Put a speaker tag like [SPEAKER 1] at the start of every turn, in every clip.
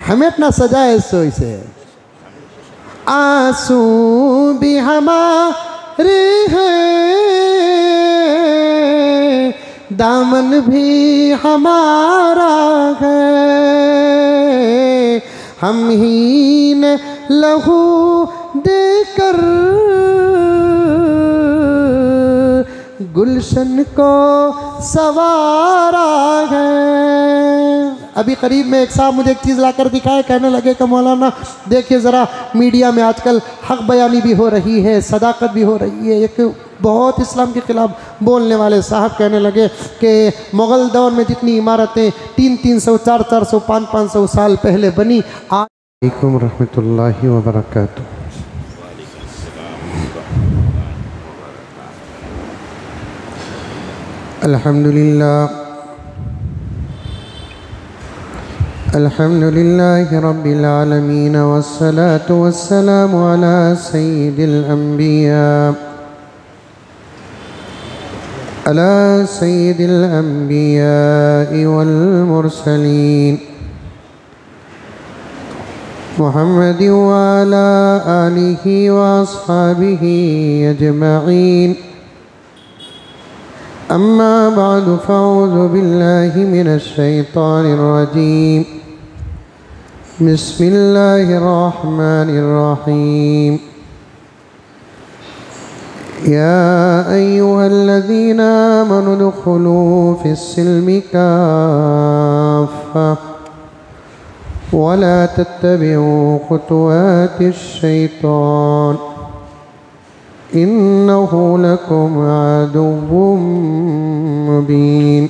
[SPEAKER 1] हमें सजाए सोई से। आंसू भी हमारे हैं, दामन भी हमारा है, हम ही ने लहू देकर गुलशन को सवारा है। अभी करीब में एक साहब मुझे एक चीज़ लाकर दिखाए, कहने लगे कि मौलाना देखिए ज़रा मीडिया में आजकल हक बयानी भी हो रही है, सदाकत भी हो रही है। एक बहुत इस्लाम के ख़िलाफ़ बोलने वाले साहब कहने लगे कि मुग़ल दौर में जितनी इमारतें 300-300, 400-400, 500-500 साल पहले बनी। अलैकुम रहमतुल्लाहि व बरकातुहू। अल्हम्दुलिल्लाह अल्हम्दुलिल्लाहि रब्बिल आलमीन वस्सलातु वस्सलामु अला सय्यिदिल अंबिया वल मुरसलीन मुहम्मदिन व अला आलिहि व अस्हाबिहि अजमईन। अम्मा बादु फ़अऊज़ु बिल्लाहि मिनश शैतानिर रजीम। बिस्मिल्लाहिर रहमानिर रहीम। या अय्युहल्लज़ीना आमनु उदख़ुलू फ़िस्सिल्मि काफ़्फ़ा वला तत्तबिऊ ख़ुतुवातिश शैतान इन्नहु लकुम अदुव्वुम मुबीन।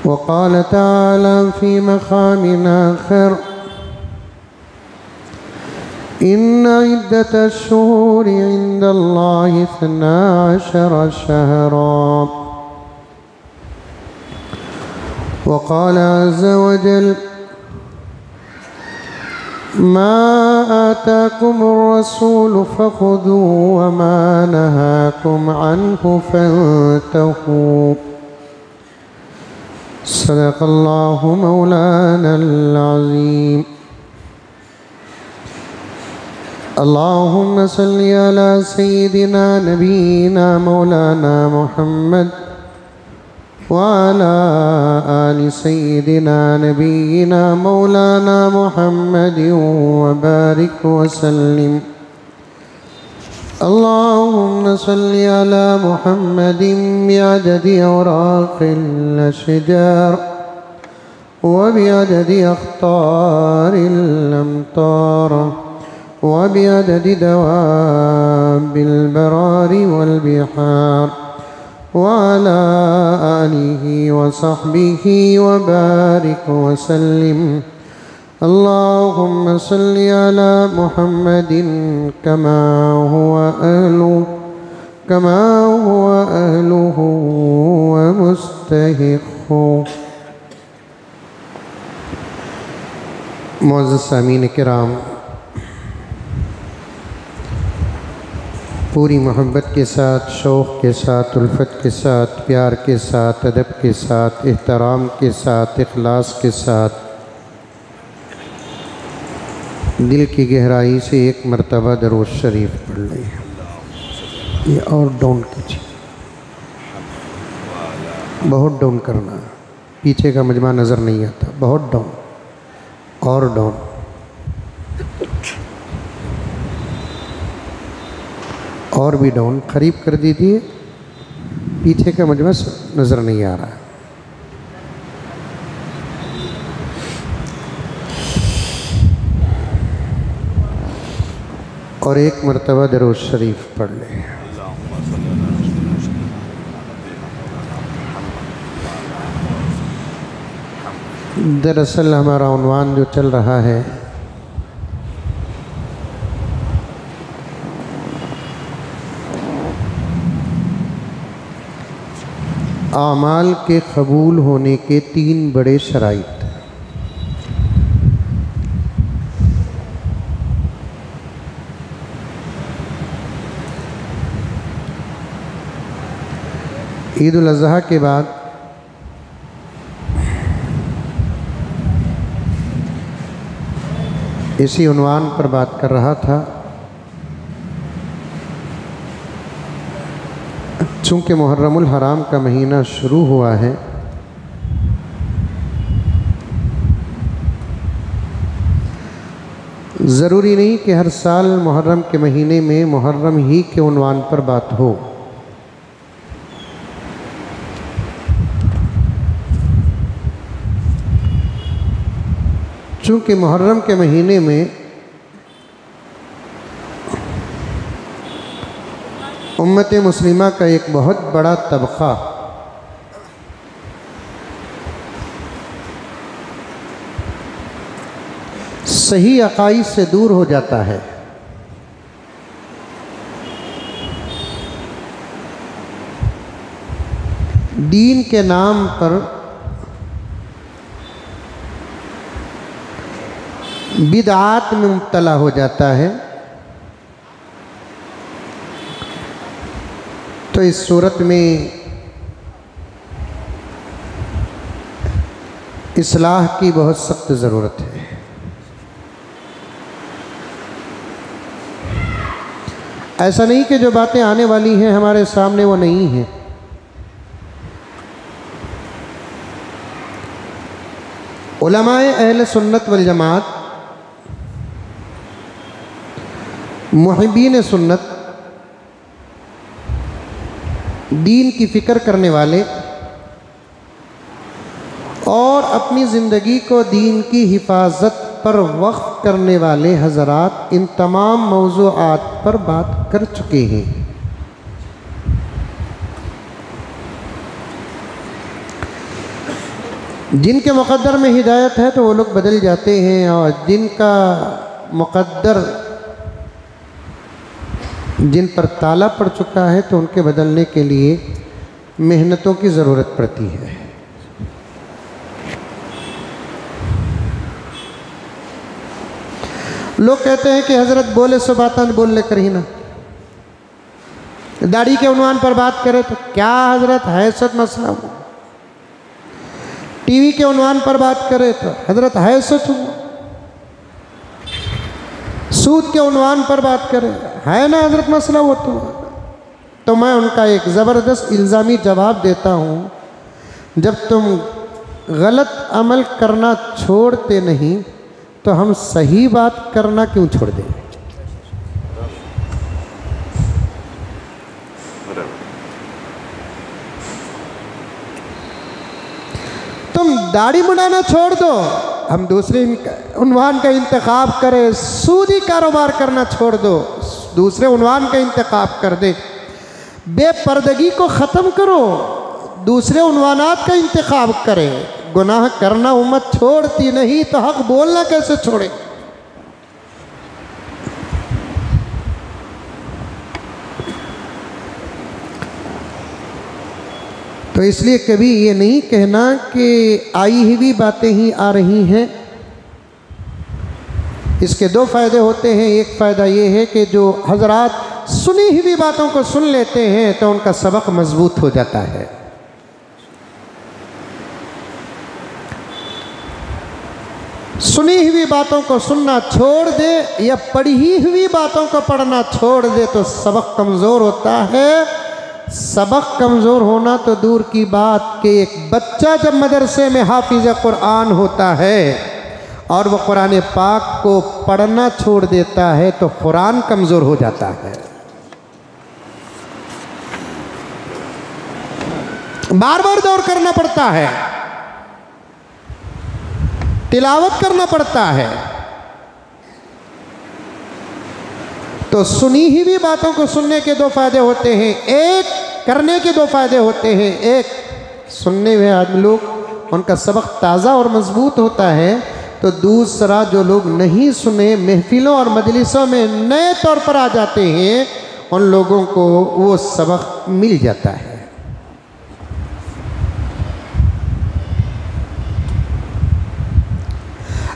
[SPEAKER 1] वक़ाल तआला फ़ी मक़ामिन आख़र इन्न इद्दतश-शुहूरि इंदल्लाहि 12 शहरा। वक़ाल अज़्ज़ व जल मा आताकुमुर रसूलु फ़ख़ुज़ूहु व मा नहाकुम अन्हु फ़न्तहू। सदक़ल्लाहु मौलानल अज़ीम। अल्लाहुम्मा सल्लि अला सय्यिदिना नबीना मौलाना मुहम्मद व अला आलि सय्यिदिना नबीना मौलाना मुहम्मद व बारिक व सल्लिम। अल्लाहुम्मा सल्लि अला मुहम्मदिन बिअददि औराक़िल अशजार व बिअददि अख़्तारिल अमतार व बिअददि दवाबिल बरारि वल बिहार व अला आलिहि व सहबिहि व बारिक व सल्लिम। अल्लाहुम्मा सल्लि अला मुहम्मदिन कमा हुवा अहलुहु व मुस्तहिक़्क़ु। मुअज़्ज़ज़ सामीन किराम, पूरी मोहब्बत के साथ, शौक़ के साथ, उल्फत के साथ, प्यार के साथ, अदब के साथ, एहतराम के साथ, इखलास के साथ दिल की गहराई से एक मरतबा दरूद शरीफ पढ़ लें। ये और डाउन कीजिए, बहुत डाउन करना, पीछे का मजमा नज़र नहीं आता, बहुत डाउन और डाउन। और भी डाउन, करीब कर दीजिए, पीछे का मजमा नज़र नहीं आ रहा। और एक मरतबा दरूद शरीफ पढ़ लें। दरअसल हमारा उन्वान जो चल रहा है आमाल के कबूल होने के 3 बड़े शराइत। ईद उल अज़हा के बाद इसी उन्वान पर बात कर रहा था। चूँकि मुहर्रमुल हराम का महीना शुरू हुआ है, ज़रूरी नहीं कि हर साल मुहर्रम के महीने में मुहर्रम ही के उन्वान पर बात हो। चूँकि मुहर्रम के महीने में उम्मत मुस्लिमा का एक बहुत बड़ा तबक़ा सही अक़ाइद से दूर हो जाता है, दीन के नाम पर बिदआत में मुब्तला हो जाता है, तो इस सूरत में इस्लाह की बहुत सख्त ज़रूरत है। ऐसा नहीं कि जो बातें आने वाली हैं हमारे सामने वो नहीं हैं। उलमाए अहले सुन्नत वल जमात, मुहिब्बीन सुन्नत, दीन की फ़िक्र करने वाले और अपनी ज़िंदगी को दीन की हिफाजत पर वक्फ करने वाले हज़रात इन तमाम मौज़ूआत पर बात कर चुके हैं। जिनके मुक़द्दर में हिदायत है तो वो लोग बदल जाते हैं, और जिनका मुक़द्दर जिन पर ताला पड़ चुका है तो उनके बदलने के लिए मेहनतों की ज़रूरत पड़ती है। लोग कहते हैं कि हज़रत बोले सो बातन बोल ले कर ही ना, दाढ़ी के उन्वान पर बात करें तो क्या हज़रत हैसियत मसला हुआ, टीवी के उन्वान पर बात करें तो हज़रत हैसियत हुआ, सूद के उन्वान पर बात करें है ना हज़रत मसला वो तो मैं उनका एक ज़बरदस्त इल्ज़ामी जवाब देता हूँ, जब तुम गलत अमल करना छोड़ते नहीं तो हम सही बात करना क्यों छोड़ दें? तुम दाढ़ी मुड़ाना छोड़ दो, हम दूसरे उन्वान का इंतखाब करें, सूदी कारोबार करना छोड़ दो, दूसरे उन्वान का इंतखाब कर दे, बेपर्दगी को ख़त्म करो, दूसरे उन्वानात का इंतखाब करें। गुनाह करना उम्मत छोड़ती नहीं तो हक बोलना कैसे छोड़े? तो इसलिए कभी ये नहीं कहना कि आई हुई बातें ही आ रही हैं। इसके दो फ़ायदे होते हैं। एक फ़ायदा ये है कि जो हज़रात सुनी हुई बातों को सुन लेते हैं तो उनका सबक मजबूत हो जाता है। सुनी हुई बातों को सुनना छोड़ दे या पढ़ी हुई बातों को पढ़ना छोड़ दे तो सबक कमज़ोर होता है। सबक कमज़ोर होना तो दूर की बात कि एक बच्चा जब मदरसे में हाफिज़ कुरान होता है और वह कुरान पाक को पढ़ना छोड़ देता है तो कुरान कमज़ोर हो जाता है। बार बार दौर करना पड़ता है, तिलावत करना पड़ता है। तो सुनी ही भी बातों को सुनने के दो फायदे होते हैं, एक करने के दो फायदे होते हैं। एक सुनने हुए आदमी लोग उनका सबक ताज़ा और मजबूत होता है, तो दूसरा जो लोग नहीं सुने महफिलों और मजलिसों में नए तौर पर आ जाते हैं उन लोगों को वो सबक मिल जाता है।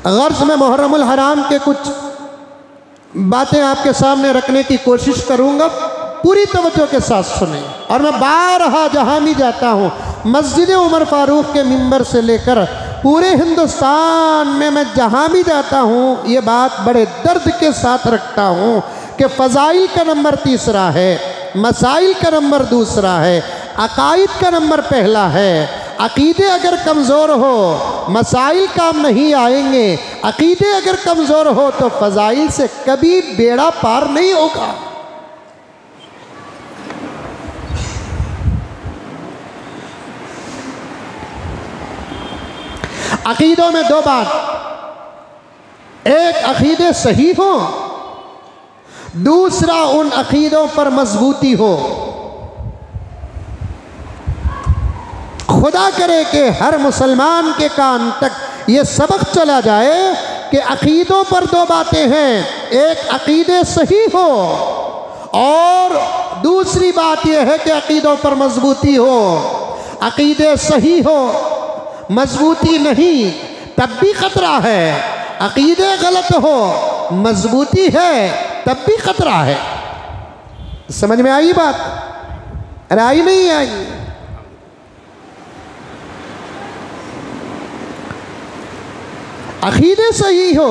[SPEAKER 1] गर्ज़ में मुहर्रमुल हराम के कुछ बातें आपके सामने रखने की कोशिश करूंगा, पूरी तवज्जो के साथ सुने। और मैं बारहा जहाँ भी जाता हूँ, मस्जिद उमर फारूक के मिंबर से लेकर पूरे हिंदुस्तान में मैं जहाँ भी जाता हूँ ये बात बड़े दर्द के साथ रखता हूँ कि फ़ज़ाइल का नंबर तीसरा है, मसाइल का नंबर दूसरा है, अकाइद का नंबर पहला है। अकीदे अगर कमज़ोर हो मसाइल काम नहीं आएंगे, अकीदे अगर कमज़ोर हो तो फ़ज़ाइल से कभी बेड़ा पार नहीं होगा। अकीदों में दो बात, एक अकीदे सही हो, दूसरा उन अकीदों पर मजबूती हो। खुदा करे कि हर मुसलमान के कान तक ये सबक चला जाए कि अकीदों पर दो बातें हैं, एक अकीदे सही हो और दूसरी बात यह है कि अकीदों पर मजबूती हो। अकीदे सही हो मजबूती नहीं तब भी खतरा है, अकीदे गलत हो मजबूती है तब भी खतरा है। समझ में आई बात? अरे आई नहीं आई? अकीदे सही हो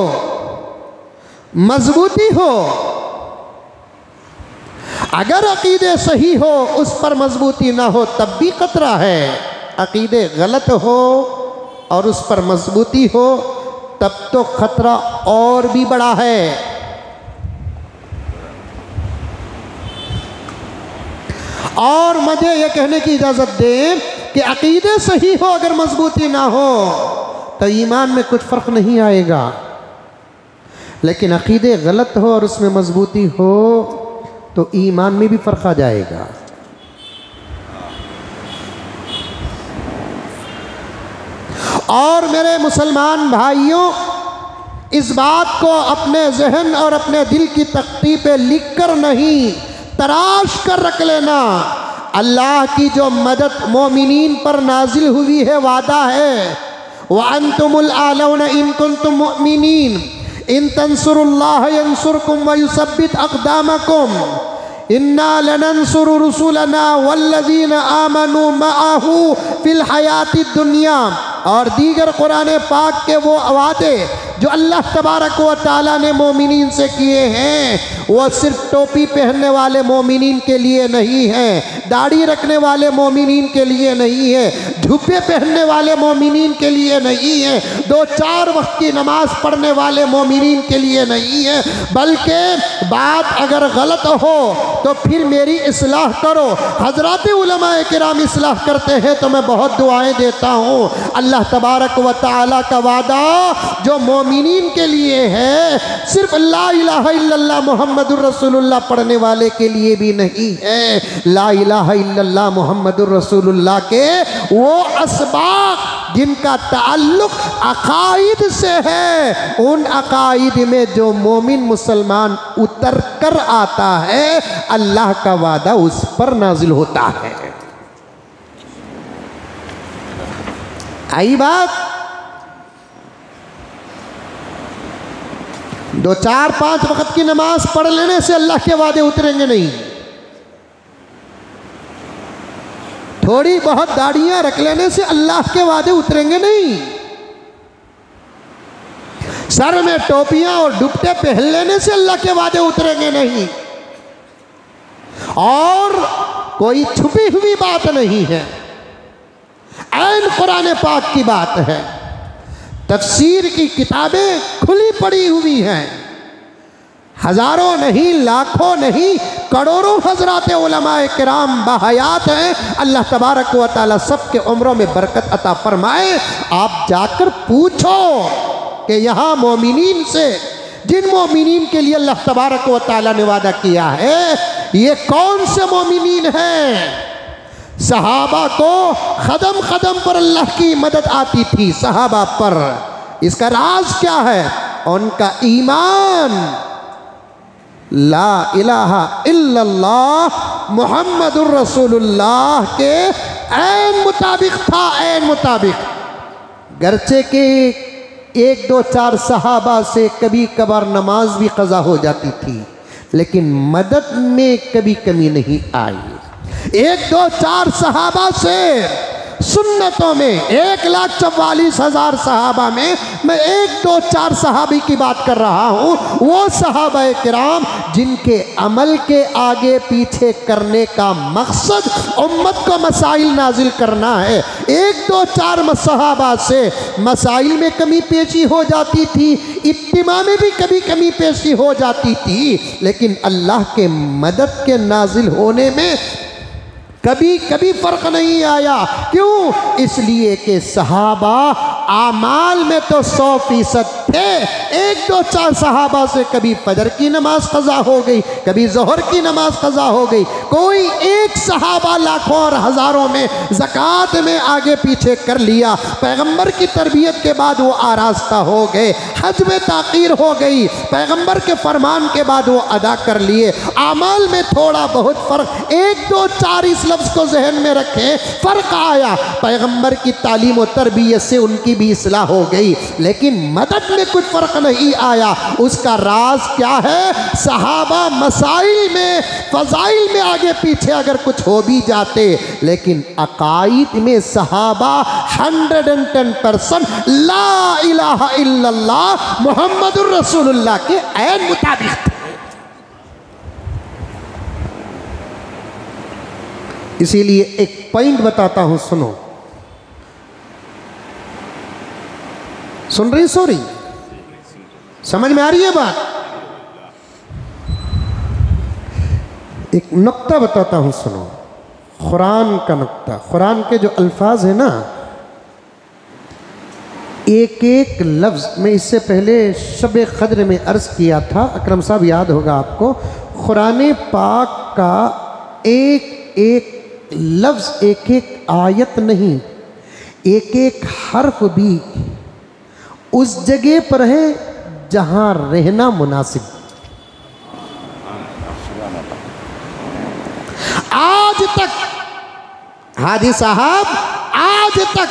[SPEAKER 1] मजबूती हो, अगर अकीदे सही हो उस पर मजबूती ना हो तब भी खतरा है। अकीदे गलत हो और उस पर मजबूती हो तब तो खतरा और भी बड़ा है। और मुझे यह कहने की इजाज़त दें कि अकीदे सही हो अगर मजबूती ना हो तो ईमान में कुछ फ़र्क नहीं आएगा, लेकिन अकीदे गलत हो और उसमें मजबूती हो तो ईमान में भी फ़र्क आ जाएगा। और मेरे मुसलमान भाइयों, इस बात को अपने जहन और अपने दिल की तख्ती पे लिख कर नहीं तराश कर रख लेना। अल्लाह की जो मदद मोमिनीन पर नाजिल हुई है, वादा है व अंतुमुल आलौना इन कुंतुम मुमिनीन इन तंसुरुल्लाह यंसुरकुम व युसब्बित अक़दामकुम इन्ना लनंसुरु रुसुलना वल्लज़ीना आमनू मअहू फिल हयाति दुनिया। और दीगर कुरान पाक के वो वादे जो अल्लाह तबारक व तआला ने मोमिनीन से किए हैं, वो सिर्फ टोपी पहनने वाले मोमिनीन के लिए नहीं है, दाढ़ी रखने वाले मोमिनीन के लिए नहीं है, झुब्बे पहनने वाले मोमिनीन के लिए नहीं है, 2-4 वक्त की नमाज पढ़ने वाले मोमिनीन के लिए नहीं है। बल्कि बात अगर गलत हो तो फिर मेरी इस्लाह करो। हज़रात उलमाए किराम इस्लाह करते हैं तो मैं बहुत दुआएं देता हूँ। अल्लाह तबारक व तआला का वादा जो मोमिनीन के लिए है, सिर्फ ला इलाहा इल्लल्लाह मुहम्मदुर रसूलुल्लाह पढ़ने वाले के लिए भी नहीं है। ला इलाहा इल्लल्लाह मुहम्मदुर रसूलुल्लाह के वो असबाब जिनका ताल्लुक अकाइद से है, उन अकाइद में जो मोमिन मुसलमान उतर कर आता है, अल्लाह का वादा उस पर नाजिल होता है। आई बात? 2-4-5 वक्त की नमाज पढ़ लेने से अल्लाह के वादे उतरेंगे नहीं। थोड़ी बहुत दाढ़ियां रख लेने से अल्लाह के वादे उतरेंगे नहीं। सर में टोपियां और दुपट्टे पहन लेने से अल्लाह के वादे उतरेंगे नहीं। और कोई छुपी हुई बात नहीं है, ऐन कुरान पाक की बात है। तफसीर की किताबें खुली पड़ी हुई हैं, हज़ारों नहीं, लाखों नहीं, करोड़ों हज़रात उलमाए किराम बाहयात हैं। अल्लाह तबारक व तआला सब के उम्रों में बरकत अता फरमाए। आप जाकर पूछो कि यहाँ मोमिनीन से, जिन मोमिनीन के लिए अल्लाह तबारक व तआला ने वादा किया है, ये कौन से मोमिनीन हैं? सहाबा को कदम कदम पर अल्लाह की मदद आती थी, सहाबा पर। इसका राज क्या है? उनका ईमान ला इलाहा इल्लल्लाह मुहम्मदुर रसूलुल्लाह के ऐन मुताबिक था, ऐन मुताबिक। गर्चे के 1-2-4 सहाबा से कभी कभार नमाज भी कज़ा हो जाती थी, लेकिन मदद में कभी कमी नहीं आई। 1-2-4 सहाबा से सुन्नतों में 1,44,000 सहाबा में मैं 1, 2, 4 सहाबी की बात कर रहा हूँ। वो सहाबा किराम जिनके अमल के आगे पीछे करने का मकसद उम्मत को मसाइल नाजिल करना है। 1, 2, 4 सहाबा से मसाइल में कमी पेशी हो जाती थी, इत्तिमा में भी कभी कमी पेशी हो जाती थी, लेकिन अल्लाह के मदद के नाजिल होने में कभी कभी फ़र्क नहीं आया। क्यों? इसलिए कि सहाबा आमाल में तो 100% थे। 1, 2, 4 सहाबा से कभी फजर की नमाज क़ज़ा हो गई, कभी ज़ोहर की नमाज क़ज़ा हो गई। कोई एक सहाबा लाखों और हज़ारों में ज़कात में आगे पीछे कर लिया, पैगंबर की तरबियत के बाद वो आरास्ता हो गए, हज में ताक़ीर हो गई, पैगंबर के फरमान के बाद वो अदा कर लिए। आमाल में थोड़ा बहुत फ़र्क, 1, 2, 4 इस लफ्ज़ को जहन में रखें, फ़र्क आया। पैगंबर की तालीम और तरबियत से उनकी भी इस्लाह हो गई, लेकिन मदद में कुछ फ़र्क नहीं आया। उसका राज क्या है? सहाबा मसाइल में, फ़ज़ाइल में आगे पीछे अगर कुछ हो भी जाते, लेकिन अकाईद में सहाबा 110% ला इलाहा इल्लल्लाह मुहम्मदुर रसूलुल्लाह के ऐन मुताबिक थे। इसीलिए एक पॉइंट बताता हूं, सुनो। सुन रही, सो रही, समझ में आ रही है बात? एक नुक्ता बताता हूं, सुनो। कुरान का नुक्ता, कुरान के जो अल्फाज है ना, एक एक लफ्ज़ में इससे पहले शब क़द्र में अर्ज़ किया था, अकरम साहब याद होगा आपको। कुरान पाक का एक एक लफ्ज़, एक एक आयत नहीं, एक एक हर्फ भी उस जगह पर है जहां रहना मुनासिब। आज तक हाजी साहब, आज तक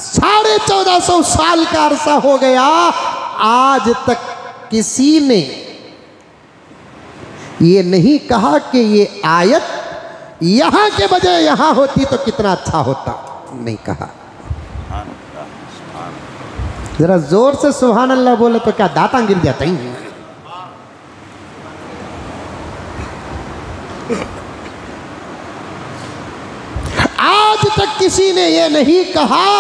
[SPEAKER 1] 1450 साल का अरसा हो गया, आज तक किसी ने ये नहीं कहा कि ये आयत यहाँ के बजाय यहाँ होती तो कितना अच्छा होता, नहीं कहा। जरा जोर से सुभान अल्लाह बोले तो क्या दाता गिर जाता ही। आज तक किसी ने ये नहीं कहा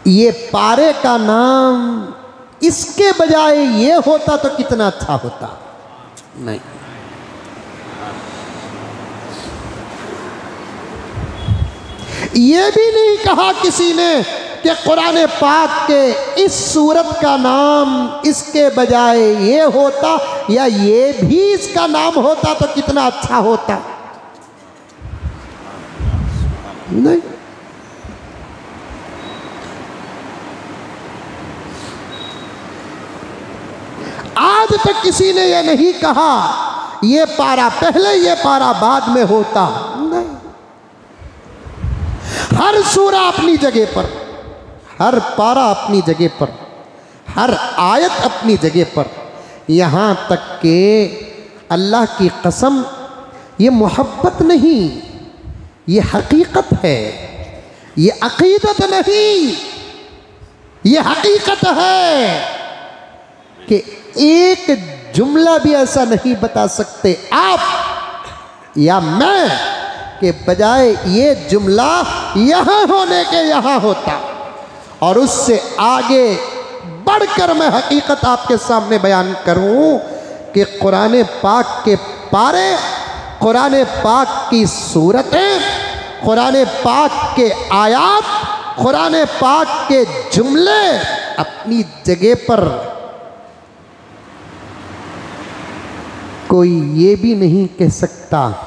[SPEAKER 1] ये पारे का नाम इसके बजाय ये होता तो कितना अच्छा होता, नहीं। ये भी नहीं कहा किसी ने कि कुरान पाक के इस सूरत का नाम इसके बजाय ये होता, या ये भी इसका नाम होता तो कितना अच्छा होता, नहीं। आज तक किसी ने ये नहीं कहा ये पारा पहले ये पारा बाद में होता, नहीं। हर सूरा अपनी जगह पर, हर पारा अपनी जगह पर, हर आयत अपनी जगह पर, यहाँ तक कि अल्लाह की कसम ये मोहब्बत नहीं, ये हकीकत है, ये अकीदत नहीं, ये हकीकत है कि एक जुमला भी ऐसा नहीं बता सकते आप या मैं कि बजाय ये जुमला यहाँ होने के यहाँ होता। और उससे आगे बढ़कर मैं हकीकत आपके सामने बयान करूं कि कुरान पाक के पारे, कुरान पाक की सूरतें, कुरान पाक के आयात, कुरान पाक के जुमले अपनी जगह पर। कोई ये भी नहीं कह सकता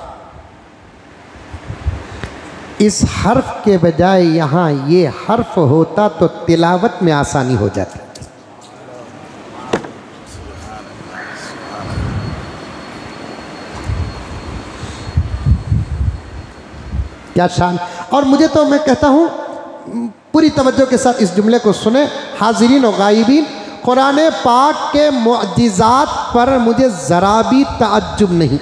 [SPEAKER 1] इस हर्फ के बजाय यहाँ ये हर्फ होता तो तिलावत में आसानी हो जाती। क्या शान। और मुझे तो मैं कहता हूँ पूरी तवज्जो के साथ इस जुमले को सुने हाजिरीन और गायबीन, कुरान पाक के मुअजिज़ात पर मुझे ज़रा भी ताज्जुब नहीं।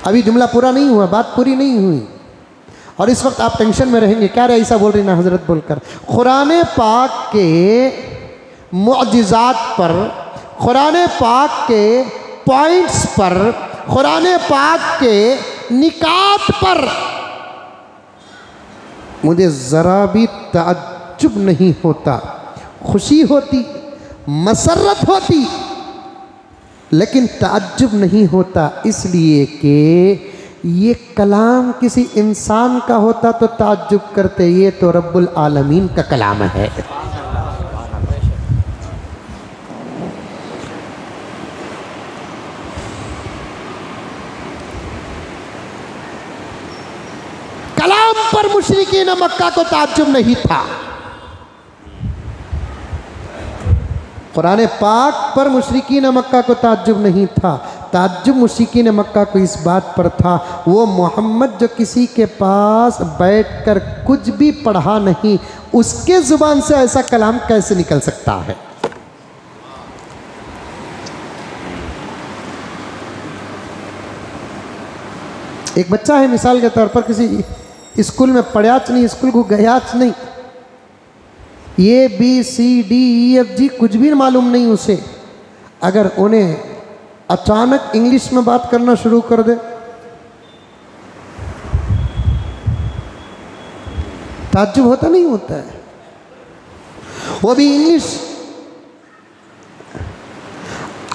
[SPEAKER 1] अभी जुमला पूरा नहीं हुआ, बात पूरी नहीं हुई, और इस वक्त आप टेंशन में रहेंगे, क्या रे ऐसा बोल रही ना हजरत बोलकर। कुरान पाक के मुअजिज़ात पर, कुरान पाक के पॉइंट्स पर, कुरान पाक के निकात पर मुझे ज़रा भी ताज्जुब नहीं होता। खुशी होती, मसरत होती, लेकिन ताज्जुब नहीं होता, इसलिए कि ये कलाम किसी इंसान का होता तो ताज्जुब करते, ये तो रब्बुल आलमीन का कलाम है। कलाम पर मुशरिकीन मक्का को ताज्जुब नहीं था, कुरान पाक पर मुशरिकीन मक्का को ताज्जुब नहीं था। ताज्जुब मुशरिकीन मक्का को इस बात पर था, वो मोहम्मद जो किसी के पास बैठकर कुछ भी पढ़ा नहीं, उसके ज़ुबान से ऐसा कलाम कैसे निकल सकता है। एक बच्चा है मिसाल के तौर पर, किसी स्कूल में पढ़ाच नहीं, स्कूल को गयाच नहीं, ABCDEFG कुछ भी मालूम नहीं उसे, अगर उन्हें अचानक इंग्लिश में बात करना शुरू कर दे, ताज्जुब होता नहीं होता है। वो भी इंग्लिश,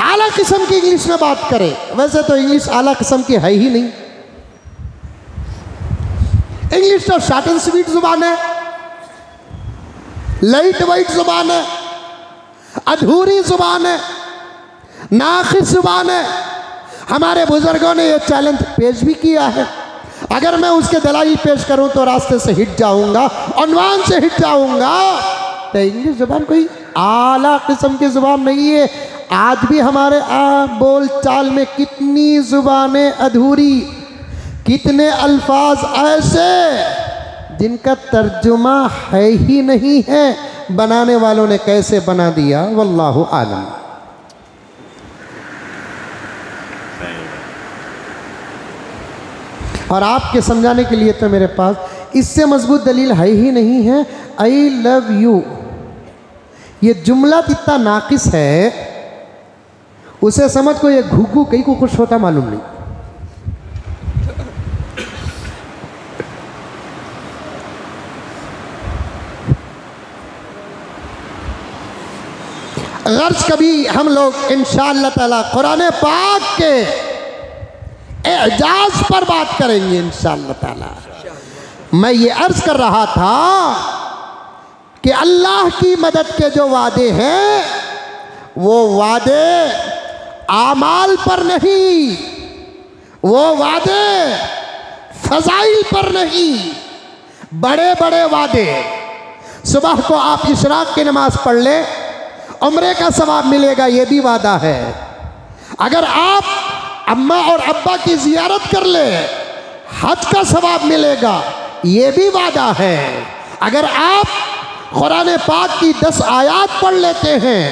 [SPEAKER 1] आला किस्म की इंग्लिश में बात करे। वैसे तो इंग्लिश आला किस्म की है ही नहीं, इंग्लिश तो शॉर्ट एंड स्वीट जुबान है, लाइट वाइट जुबान है, अधूरी जुबान है, नाक़िस जुबान है। हमारे बुजुर्गों ने यह चैलेंज पेश भी किया है, अगर मैं उसके दलाइल पेश करूं तो रास्ते से हिट जाऊंगा, उन्वान से हिट जाऊंगा। तो इंग्लिश जुबान कोई आला किस्म की जुबान नहीं है। आज भी हमारे बोल चाल में कितनी जुबानें अधूरी, कितने अल्फाज ऐसे जिनका तर्जुमा है ही नहीं है, बनाने वालों ने कैसे बना दिया, वल्लाहु आलम। और आपके समझाने के लिए तो मेरे पास इससे मजबूत दलील है ही नहीं है। आई लव यू, ये जुमला इतना नाकिस है, उसे समझ को ये घुघू कहीं को खुश होता मालूम नहीं। गर्ज कभी हम लोग इंशाअल्लाह ताला कुरान पाक के एजाज पर बात करेंगे इंशाअल्लाह ताला। मैं ये अर्ज कर रहा था कि अल्लाह की मदद के जो वादे हैं वो वादे आमाल पर नहीं, वो वादे फजाइल पर नहीं, बड़े बड़े वादे। सुबह को आप इशराक की नमाज पढ़ ले, उम्रे का सवाब मिलेगा, ये भी वादा है। अगर आप अम्मा और अब्बा की जियारत कर ले, हज का सवाब मिलेगा, ये भी वादा है। अगर आप कुरान पाक की 10 आयात पढ़ लेते हैं,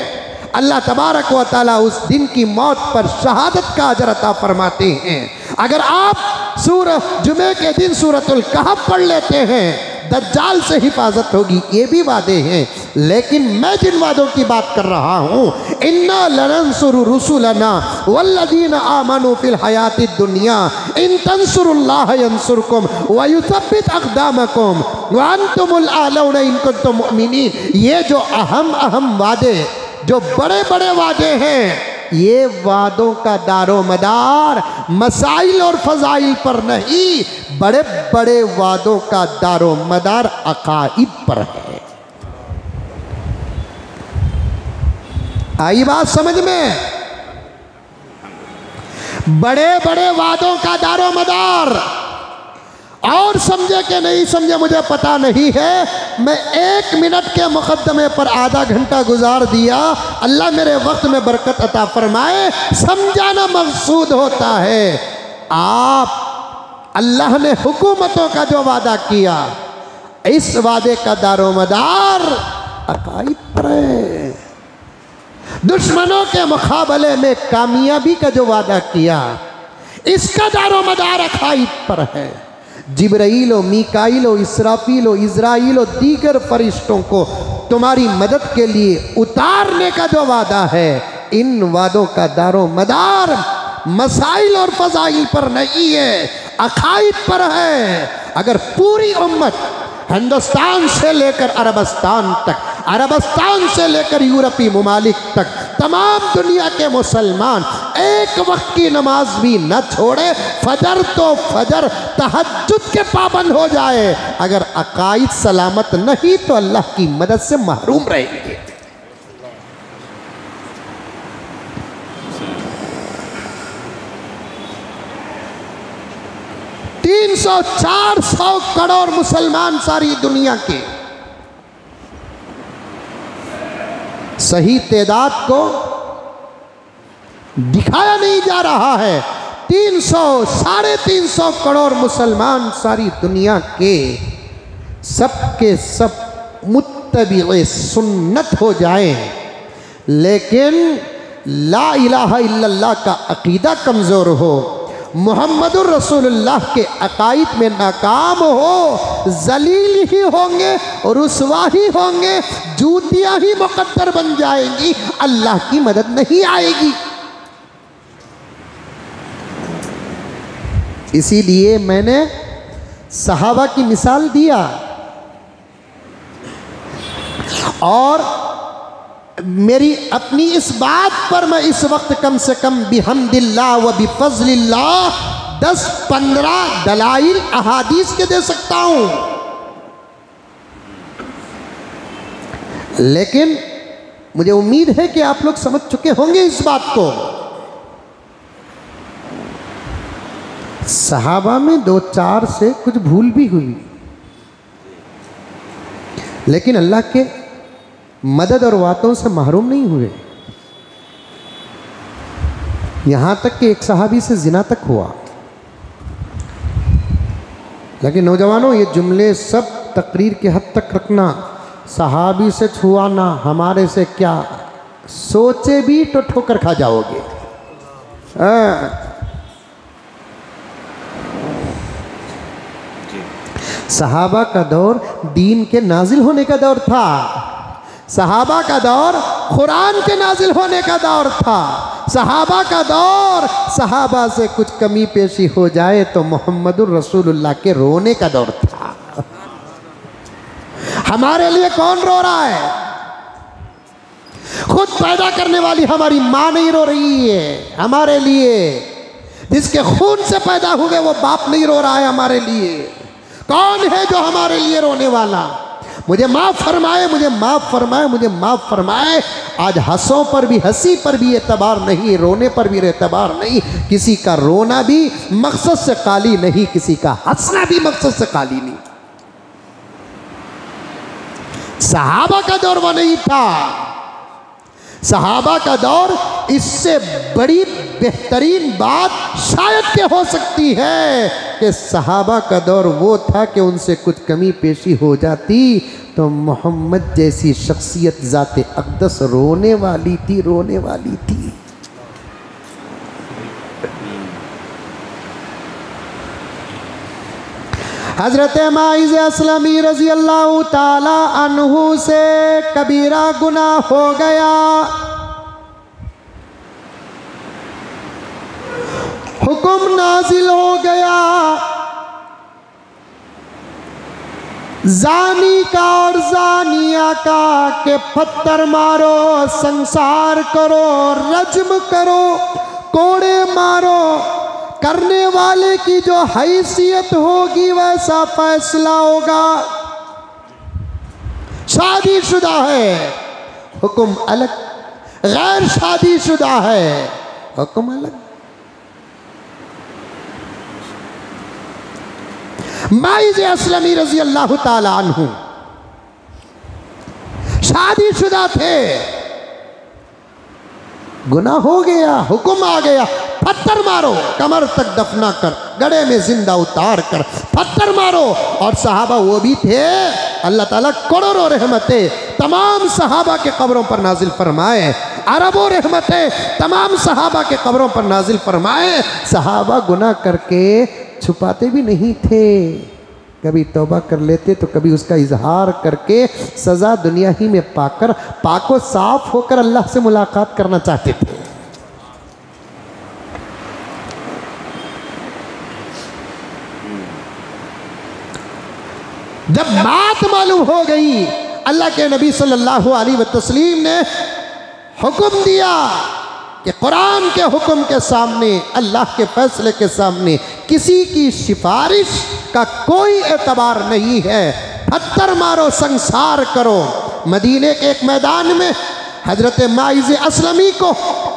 [SPEAKER 1] अल्लाह तबारक व तआला उस दिन की मौत पर शहादत का अजर अता फरमाते हैं। अगर आप सूरह जुमे के दिन सूरतुल कहफ पढ़ लेते हैं, दज्जाल से हिफाजत होगी, ये भी वादे हैं। लेकिन मैं जिन वादों की बात कर रहा हूँ, इन्ना लनंसुरु रुसुलना वल्लज़ीना आमनू फिल हयातिद दुनिया इन तंसुरुल्लाह यंसुरकुम व युसब्बित अक़दामकुम व अंतुमुल आलौना इन कुंतुम मुमिनीन। ये जो अहम वादे, जो बड़े बड़े वादे हैं, ये वादों का दारो मदार मसाइल और फजाइल पर नहीं, बड़े बड़े वादों का दारो मदार अकाइद पर है। आई बात समझ में? बड़े बड़े वादों का दारो मदार, और समझे कि नहीं समझे मुझे पता नहीं है। मैं 1 मिनट के मुकदमे पर आधा घंटा गुजार दिया। अल्लाह मेरे वक्त में बरकत अता फरमाए। समझाना मकसूद होता है। आप अल्लाह ने हुकूमतों का जो वादा किया, इस वादे का दारोमदार अकाइद पर है। दुश्मनों के मुकाबले में कामयाबी का जो वादा किया, इसका दारो मदार अकाईद पर है। जिब्राइल, मीकाईल, इसराफील, इज़राइल और दीगर फरिश्तों को तुम्हारी मदद के लिए उतारने का जो वादा है, इन वादों का दारो मदार मसाइल और फजाइल पर नहीं है, अकाईद पर है। अगर पूरी उम्मत हिंदुस्तान से लेकर अरबस्तान तक, अरबस्तान से लेकर यूरोपीय ममालिक तक तमाम दुनिया के मुसलमान एक वक्त की नमाज भी न छोड़े, फजर तो फजर, तहज्जुद के पाबंद हो जाए, अगर अकाईद सलामत नहीं तो अल्लाह की मदद से महरूम रहेंगे। 300-400 करोड़ मुसलमान सारी दुनिया के, सही तादाद को दिखाया नहीं जा रहा है। 300-350 करोड़ मुसलमान सारी दुनिया के सबके सब मुत्तबी सुन्नत हो जाएं, लेकिन ला इलाहा इल्लल्लाह का अकीदा कमज़ोर हो, मुहम्मदुर रसूलुल्लाह के अकाईद में नाकाम हो, जलील ही होंगे, रुसवा ही होंगे, जूतियाँ ही मुकद्दर बन जाएंगी, अल्लाह की मदद नहीं आएगी। इसीलिए मैंने सहाबा की मिसाल दिया और मेरी अपनी इस बात पर मैं इस वक्त कम से कम बिहम्दिल्लाह व बिफज़लिल्लाह 10-15 दलाइल अहादीस के दे सकता हूं, लेकिन मुझे उम्मीद है कि आप लोग समझ चुके होंगे इस बात को। सहाबा में 2-4 से कुछ भूल भी हुई, लेकिन अल्लाह के मदद और वातों से महरूम नहीं हुए। यहां तक कि एक सहाबी से जिना तक हुआ। लेकिन नौजवानों, ये जुमले सब तकरीर के हद तक रखना, सहाबी से छुआना, हमारे से क्या, सोचे भी तो ठोकर खा जाओगे। सहाबा का दौर दीन के नाजिल होने का दौर था, सहाबा का दौर कुरान के नाजिल होने का दौर था, सहाबा का दौर सहाबा से कुछ कमी पेशी हो जाए तो मोहम्मदुर रसूलुल्लाह के रोने का दौर था। हमारे लिए कौन रो रहा है? खुद पैदा करने वाली हमारी माँ नहीं रो रही है हमारे लिए, जिसके खून से पैदा हुए वो बाप नहीं रो रहा है हमारे लिए। कौन है जो हमारे लिए रोने वाला? मुझे माफ़ फरमाए, मुझे माफ़ फरमाए, मुझे माफ़ फरमाए। आज हंसों पर भी, हंसी पर भी एतबार नहीं, रोने पर भी एतबार नहीं। किसी का रोना भी मकसद से खाली नहीं, किसी का हंसना भी मकसद से खाली नहीं। सहाबा का दौर वो नहीं था। सहाबा का दौर, इससे बड़ी बेहतरीन बात शायद के हो सकती है कि सहाबा का दौर वो था कि उनसे कुछ कमी पेशी हो जाती तो मोहम्मद जैसी शख्सियत ज़ाते अक़दस रोने वाली थी, रोने वाली थी। हज़रत माइज़ असलमी रज़ी अल्लाह ताला अन्हु से कबीरा गुनाह हो गया। हुक्म नाजिल हो गया, जानी का और जानिया का के पत्थर मारो, संसार करो, रज्म करो, कोड़े मारो। करने वाले की जो हैसियत होगी वैसा फैसला होगा। शादीशुदा है हुक्म अलग, गैर शादीशुदा है हुक्म अलग। माइज़ असलमी रज़ी अल्लाह ताला अन्हु शादीशुदा थे, गुनाह हो गया, हुक्म आ गया, पत्थर मारो, कमर तक दफना कर, गड़े में जिंदा उतार कर पत्थर मारो। और सहाबा वो भी थे, अल्लाह ताला करोड़ों रहमतें तमाम सहाबा के कब्रों पर नाजिल फरमाए। अरबों रहमतें तमाम सहाबा के कब्रों पर नाजिल फरमाए। सहाबा गुनाह करके छुपाते भी नहीं थे, कभी तौबा कर लेते तो कभी उसका इजहार करके सज़ा दुनिया ही में पाकर पाको साफ होकर अल्लाह से मुलाकात करना चाहते थे। जब बात मालूम हो गई, अल्लाह के नबी सल्लल्लाहु अलैहि वसल्लम ने हुक्म दिया कि कुरान के हुक्म के सामने, अल्लाह के फैसले के सामने किसी की सिफारिश का कोई एतबार नहीं है। पत्थर मारो, संसार करो। मदीने के एक मैदान में हजरत माइज़ असलमी को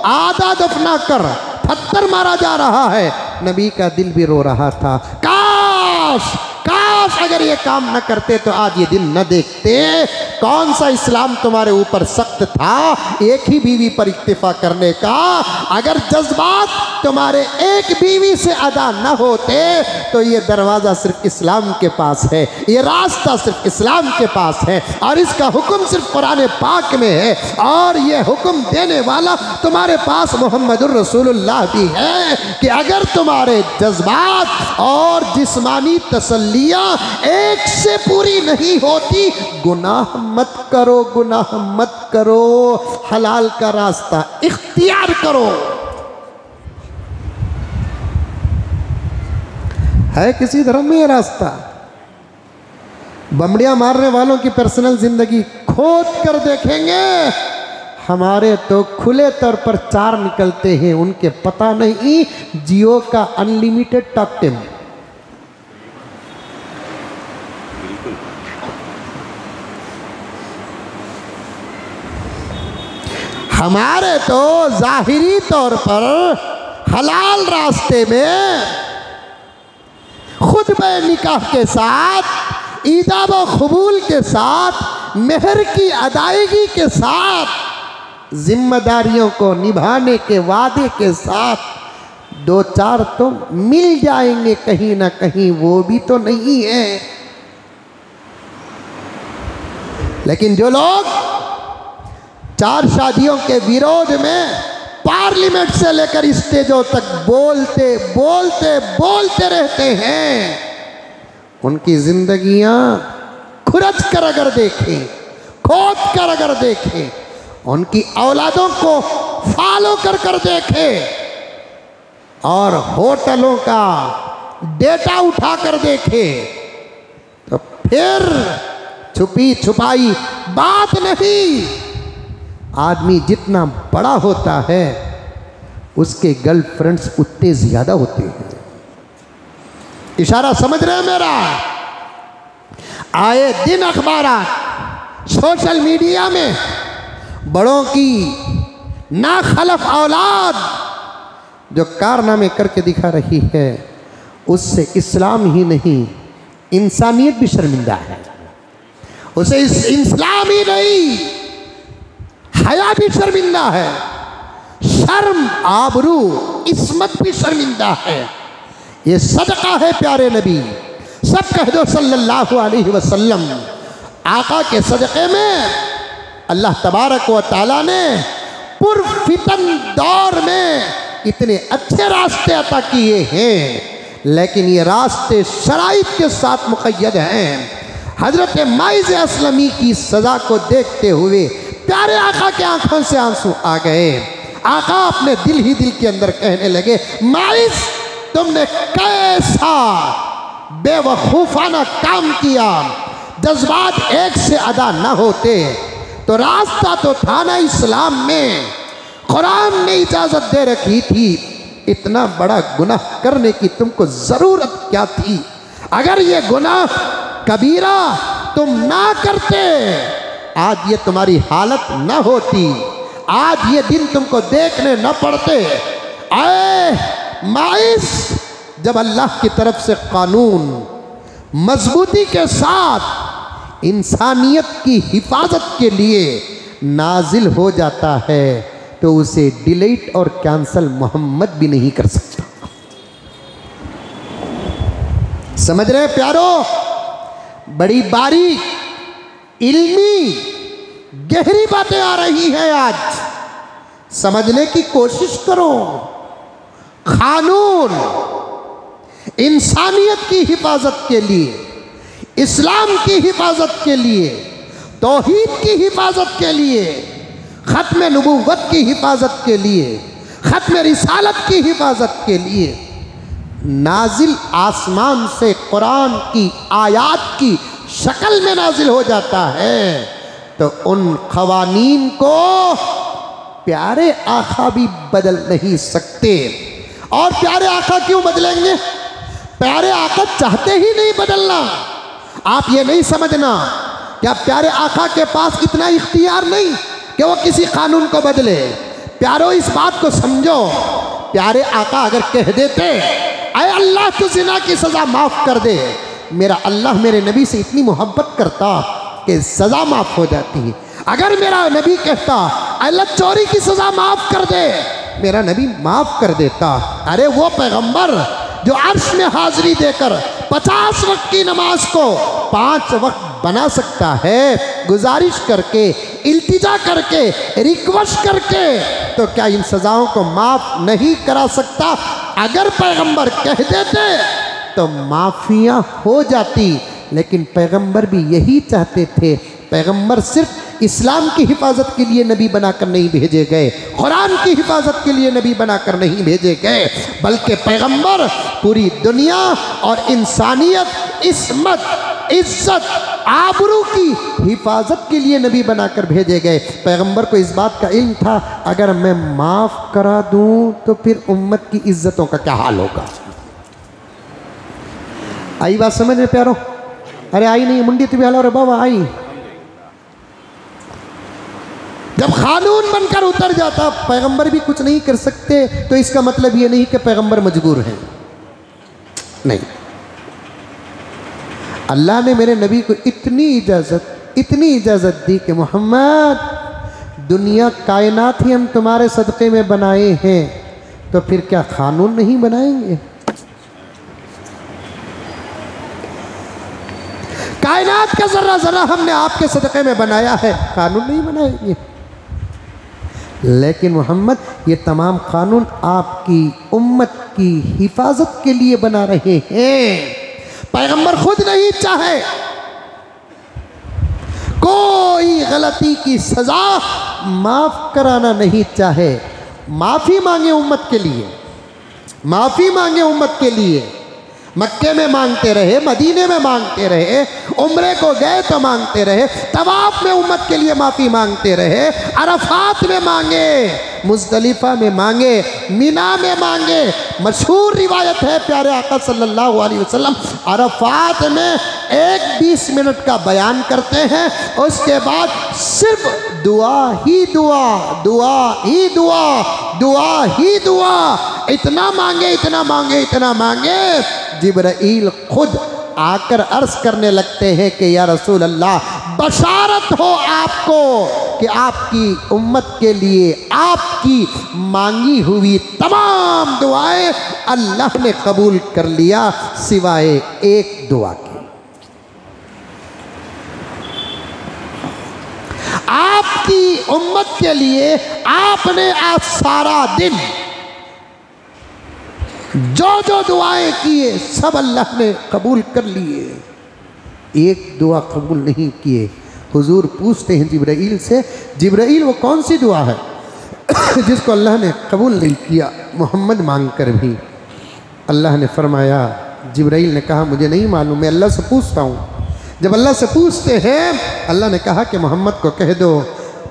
[SPEAKER 1] आधा दफना कर पत्थर मारा जा रहा है। नबी का दिल भी रो रहा था, काश काश अगर ये काम न करते तो आज ये दिन न देखते। कौन सा इस्लाम तुम्हारे ऊपर सख्त था एक ही बीवी पर इक्तिफा करने का। अगर जज्बात तुम्हारे एक बीवी से अदा न होते तो ये दरवाज़ा सिर्फ इस्लाम के पास है, ये रास्ता सिर्फ इस्लाम के पास है, और इसका हुक्म सिर्फ कुरान पाक में है, और ये हुक्म देने वाला तुम्हारे पास मोहम्मदुर रसूलुल्लाह भी है कि अगर तुम्हारे जज्बात और जिस्मानी तसल्लियाँ एक से पूरी नहीं होती, गुनाह मत करो, गुनाह मत करो, हलाल का रास्ता इख्तियार करो। है किसी धर्म में ये रास्ता? बमड़ियां मारने वालों की पर्सनल जिंदगी खोद कर देखेंगे, हमारे तो खुले तौर पर 4 निकलते हैं, उनके पता नहीं जियो का अनलिमिटेड टॉक टाइम। हमारे तो जाहिरी तौर पर हलाल रास्ते में खुतबे निकाह के साथ, ईजाब व कबूल के साथ, मेहर की अदायगी के साथ, जिम्मेदारियों को निभाने के वादे के साथ 2-4 तो मिल जाएंगे कहीं ना कहीं, वो भी तो नहीं है। लेकिन जो लोग 4 शादियों के विरोध में पार्लियामेंट से लेकर स्टेजों तक बोलते बोलते बोलते रहते हैं, उनकी जिंदगियां खुरच कर अगर देखें, खोद कर अगर देखें, उनकी औलादों को फॉलो कर कर देखें, और होटलों का डेटा उठा कर देखें, तो फिर छुपी छुपाई बात नहीं। आदमी जितना बड़ा होता है उसके गर्लफ्रेंड्स उतने ज़्यादा होते हैं। इशारा समझ रहे हैं मेरा? आए दिन अखबारात, सोशल मीडिया में बड़ों की नाखलफ औलाद जो कारनामे करके दिखा रही है, उससे इस्लाम ही नहीं इंसानियत भी शर्मिंदा है। उसे इस्लाम ही नहीं हया भी शर्मिंदा है, शर्म आबरू इस्मत भी शर्मिंदा है। ये सदका है प्यारे नबी, सब कह दो सल्लल्लाहु अलैहि वसल्लम। आका के सदक़े में अल्लाह तबारक व तआला ने पुरफितन दौर में इतने अच्छे रास्ते अता किए हैं, लेकिन ये रास्ते शराइत के साथ मुक़य्यद हैं। हज़रत माइज़ असलमी की सज़ा को देखते हुए प्यारे आका के आंखों से आंसू आ गए। आका अपने दिल ही दिल के अंदर कहने लगे, माइज़ तुमने कैसा बेवकूफ़ाना काम किया। जज्बात एक से अदा ना होते तो रास्ता तो था ना इस्लाम में, कुरान ने इजाज़त दे रखी थी। इतना बड़ा गुनाह करने की तुमको ज़रूरत क्या थी? अगर ये गुनाह कबीरा तुम ना करते, आज ये तुम्हारी हालत न होती, आज ये दिन तुमको देखने न पड़ते। आए माइस, जब अल्लाह की तरफ से कानून मजबूती के साथ इंसानियत की हिफाजत के लिए नाजिल हो जाता है तो उसे डिलीट और कैंसल मोहम्मद भी नहीं कर सकता। समझ रहे प्यारो? बड़ी बारीक इल्मी गहरी बातें आ रही हैं आज। समझने की कोशिश करो। कानून इंसानियत की हिफाजत के लिए, इस्लाम की हिफाजत के लिए, तौहीद की हिफाजत के लिए, खत्म नबूवत की हिफाजत के लिए, खत्म रिसालत की हिफाजत के लिए नाजिल आसमान से कुरान की आयात की शक्ल में नाजिल हो जाता है। तो उन खवानीन को प्यारे आका भी बदल नहीं सकते। और प्यारे आका क्यों बदलेंगे? प्यारे आका चाहते ही नहीं बदलना। आप ये नहीं समझना कि आप प्यारे आका के पास इतना इख्तियार नहीं कि वो किसी कानून को बदले। प्यारो इस बात को समझो, प्यारे आका अगर कह देते अरे अल्लाह तू जिना की सज़ा माफ़ कर दे, मेरा अल्लाह मेरे नबी से इतनी मोहब्बत करता कि सज़ा माफ़ हो जाती है। अगर मेरा नबी कहता अल्लाह चोरी की सज़ा माफ़ कर दे, मेरा नबी माफ़ कर देता। अरे वो पैगंबर जो अर्श में हाजिरी देकर 50 वक्त की नमाज को 5 वक्त बना सकता है, गुजारिश करके, इल्तिजा करके, रिक्वेस्ट करके, तो क्या इन सज़ाओं को माफ़ नहीं करा सकता? अगर पैगंबर कह देते तो माफ़ियाँ हो जाती। लेकिन पैगंबर भी यही चाहते थे। पैगंबर सिर्फ इस्लाम की हिफाजत के लिए नबी बनाकर नहीं भेजे गए, कुरान की हिफाजत के लिए नबी बनाकर नहीं भेजे गए, बल्कि पैगंबर पूरी दुनिया और इंसानियत, इस्मत, इज्जत, आबरू की हिफाजत के लिए नबी बनाकर भेजे गए। पैगंबर को इस बात का इल्म था, अगर मैं माफ़ करा दूं तो फिर उम्मत की इज्जतों का क्या हाल होगा। आई बात समझ में प्यारो? अरे आई नहीं मुंडी तो भी हाल रे बाबा आई। जब कानून बनकर उतर जाता, पैगंबर भी कुछ नहीं कर सकते, तो इसका मतलब ये नहीं कि पैगंबर मजबूर हैं, नहीं। अल्लाह ने मेरे नबी को इतनी इजाज़त दी कि मोहम्मद, दुनिया कायनात ही हम तुम्हारे सदक़े में बनाए हैं, तो फिर क्या कानून नहीं बनाएंगे? कायनात का जर्रा जर्रा हमने आपके सदक़े में बनाया है, कानून नहीं बनाएंगे? लेकिन मोहम्मद, ये तमाम कानून आपकी उम्मत की हिफाजत के लिए बना रहे हैं। पैगंबर खुद नहीं चाहे कोई गलती की सजा माफ कराना नहीं चाहे, माफी मांगे उम्मत के लिए, माफी मांगे उम्मत के लिए। मक्के में मांगते रहे, मदीने में मांगते रहे, उम्रे को गए तो मांगते रहे, तवाफ में उम्मत के लिए माफ़ी मांगते रहे, अरफात में मांगे, मुज़दलिफ़ा में मांगे, मिना में मांगे। मशहूर रिवायत है, प्यारे आका सल्लल्लाहु अलैहि वसल्लम अरफात में 20 मिनट का बयान करते हैं, उसके बाद सिर्फ दुआ ही दुआ, दुआ ही दुआ, दुआ ही दुआ। इतना मांगे, इतना मांगे, इतना मांगे, जिब्राईल खुद आकर अर्ज करने लगते हैं कि या रसूल अल्लाह, बशारत हो आपको कि आपकी उम्मत के लिए आपकी मांगी हुई तमाम दुआएं अल्लाह ने कबूल कर लिया, सिवाय एक दुआ के। आपकी उम्मत के लिए आपने आज सारा दिन जो जो दुआएं किए सब अल्लाह ने कबूल कर लिए, एक दुआ कबूल नहीं किए। हुजूर पूछते हैं जिब्राईल से, जिब्राईल वो कौन सी दुआ है जिसको अल्लाह ने कबूल नहीं किया मोहम्मद मांग कर भी? अल्लाह ने फरमाया, जिब्राईल ने कहा मुझे नहीं मालूम, मैं अल्लाह से पूछता हूँ। जब अल्लाह से पूछते हैं, अल्लाह ने कहा कि मोहम्मद को कह दो,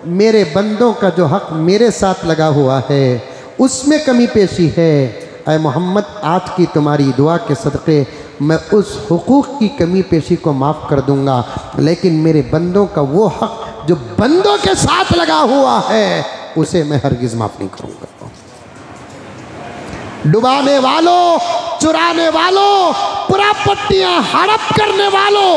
[SPEAKER 1] मेरे बंदों का जो हक़ मेरे साथ लगा हुआ है उसमें कमी पेशी है। ऐ मोहम्मद, आज की तुम्हारी दुआ के सदक़े मैं उस हुकूक़ की कमी पेशी को माफ़ कर दूँगा, लेकिन मेरे बंदों का वो हक़ जो बंदों के साथ लगा हुआ है उसे मैं हरगिज़ माफ़ नहीं करूँगा। डुबाने वालों, चुराने वालों, प्रॉपर्टियाँ हड़प करने वालों,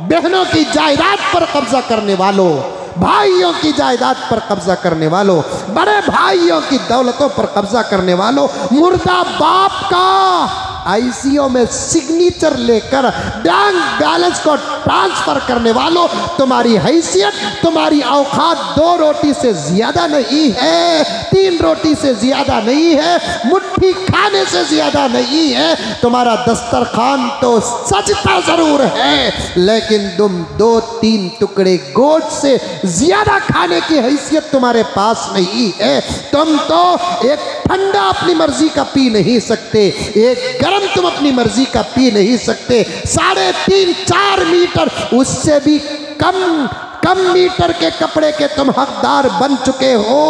[SPEAKER 1] बहनों की जायदाद पर कब्जा करने वालों, भाइयों की जायदाद पर कब्जा करने वालों, बड़े भाइयों की दौलतों पर कब्जा करने वालों, मुर्दा बाप का आईसीयू में सिग्नेचर लेकर बैंक बैलेंस को ट्रांसफर करने वालों, तुम्हारी हैसियत, तुम्हारी औकात 2 रोटी से ज्यादा नहीं है, 3 रोटी से ज्यादा नहीं है, मुट्ठी खाने से ज्यादा नहीं है। तुम्हारा दस्तरखान तो सजता जरूर है, लेकिन तुम 2-3 टुकड़े गोश्त से ज्यादा खाने की हैसियत तुम्हारे पास नहीं है। तुम तो एक ठंडा अपनी मर्जी का पी नहीं सकते, एक गर्म तुम अपनी मर्जी का पी नहीं सकते। 3.5-4 मीटर, उससे भी कम मीटर के कपड़े के तुम हकदार बन चुके हो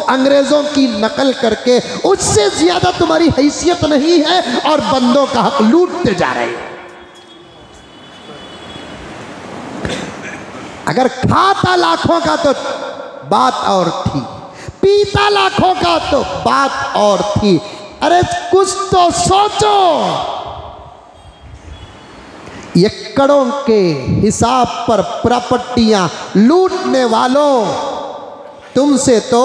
[SPEAKER 1] अंग्रेजों की नकल करके। उससे ज्यादा तुम्हारी हैसियत नहीं है और बंदों का हक लूटते जा रहे हो। अगर खाता लाखों का तो बात और थी, पीता लाखों का तो बात और थी। अरे कुछ तो सोचो। एकड़ों के हिसाब पर प्रॉपर्टियां लूटने वालों, तुमसे तो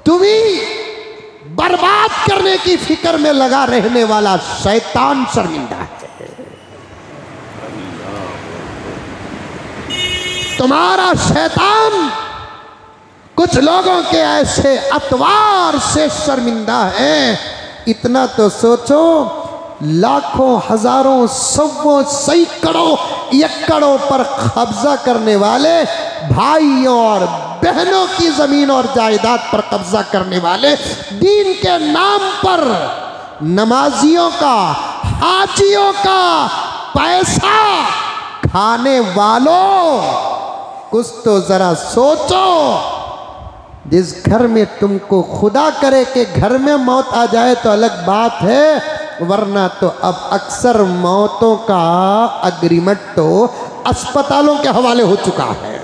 [SPEAKER 1] तुम्हें बर्बाद करने की फिक्र में लगा रहने वाला शैतान शर्मिंदा है। तुम्हारा शैतान कुछ लोगों के ऐसे अतवार से शर्मिंदा है। इतना तो सोचो, लाखों, हजारों, सौों, सैकड़ों एकड़ों पर कब्जा करने वाले, भाइयों और बहनों की जमीन और जायदाद पर कब्जा करने वाले, दीन के नाम पर नमाजियों का, हाजियों का पैसा खाने वालों, कुछ तो जरा सोचो। जिस घर में तुमको खुदा करे कि घर में मौत आ जाए तो अलग बात है, वरना तो अब अक्सर मौतों का अग्रीमेंट तो अस्पतालों के हवाले हो चुका है।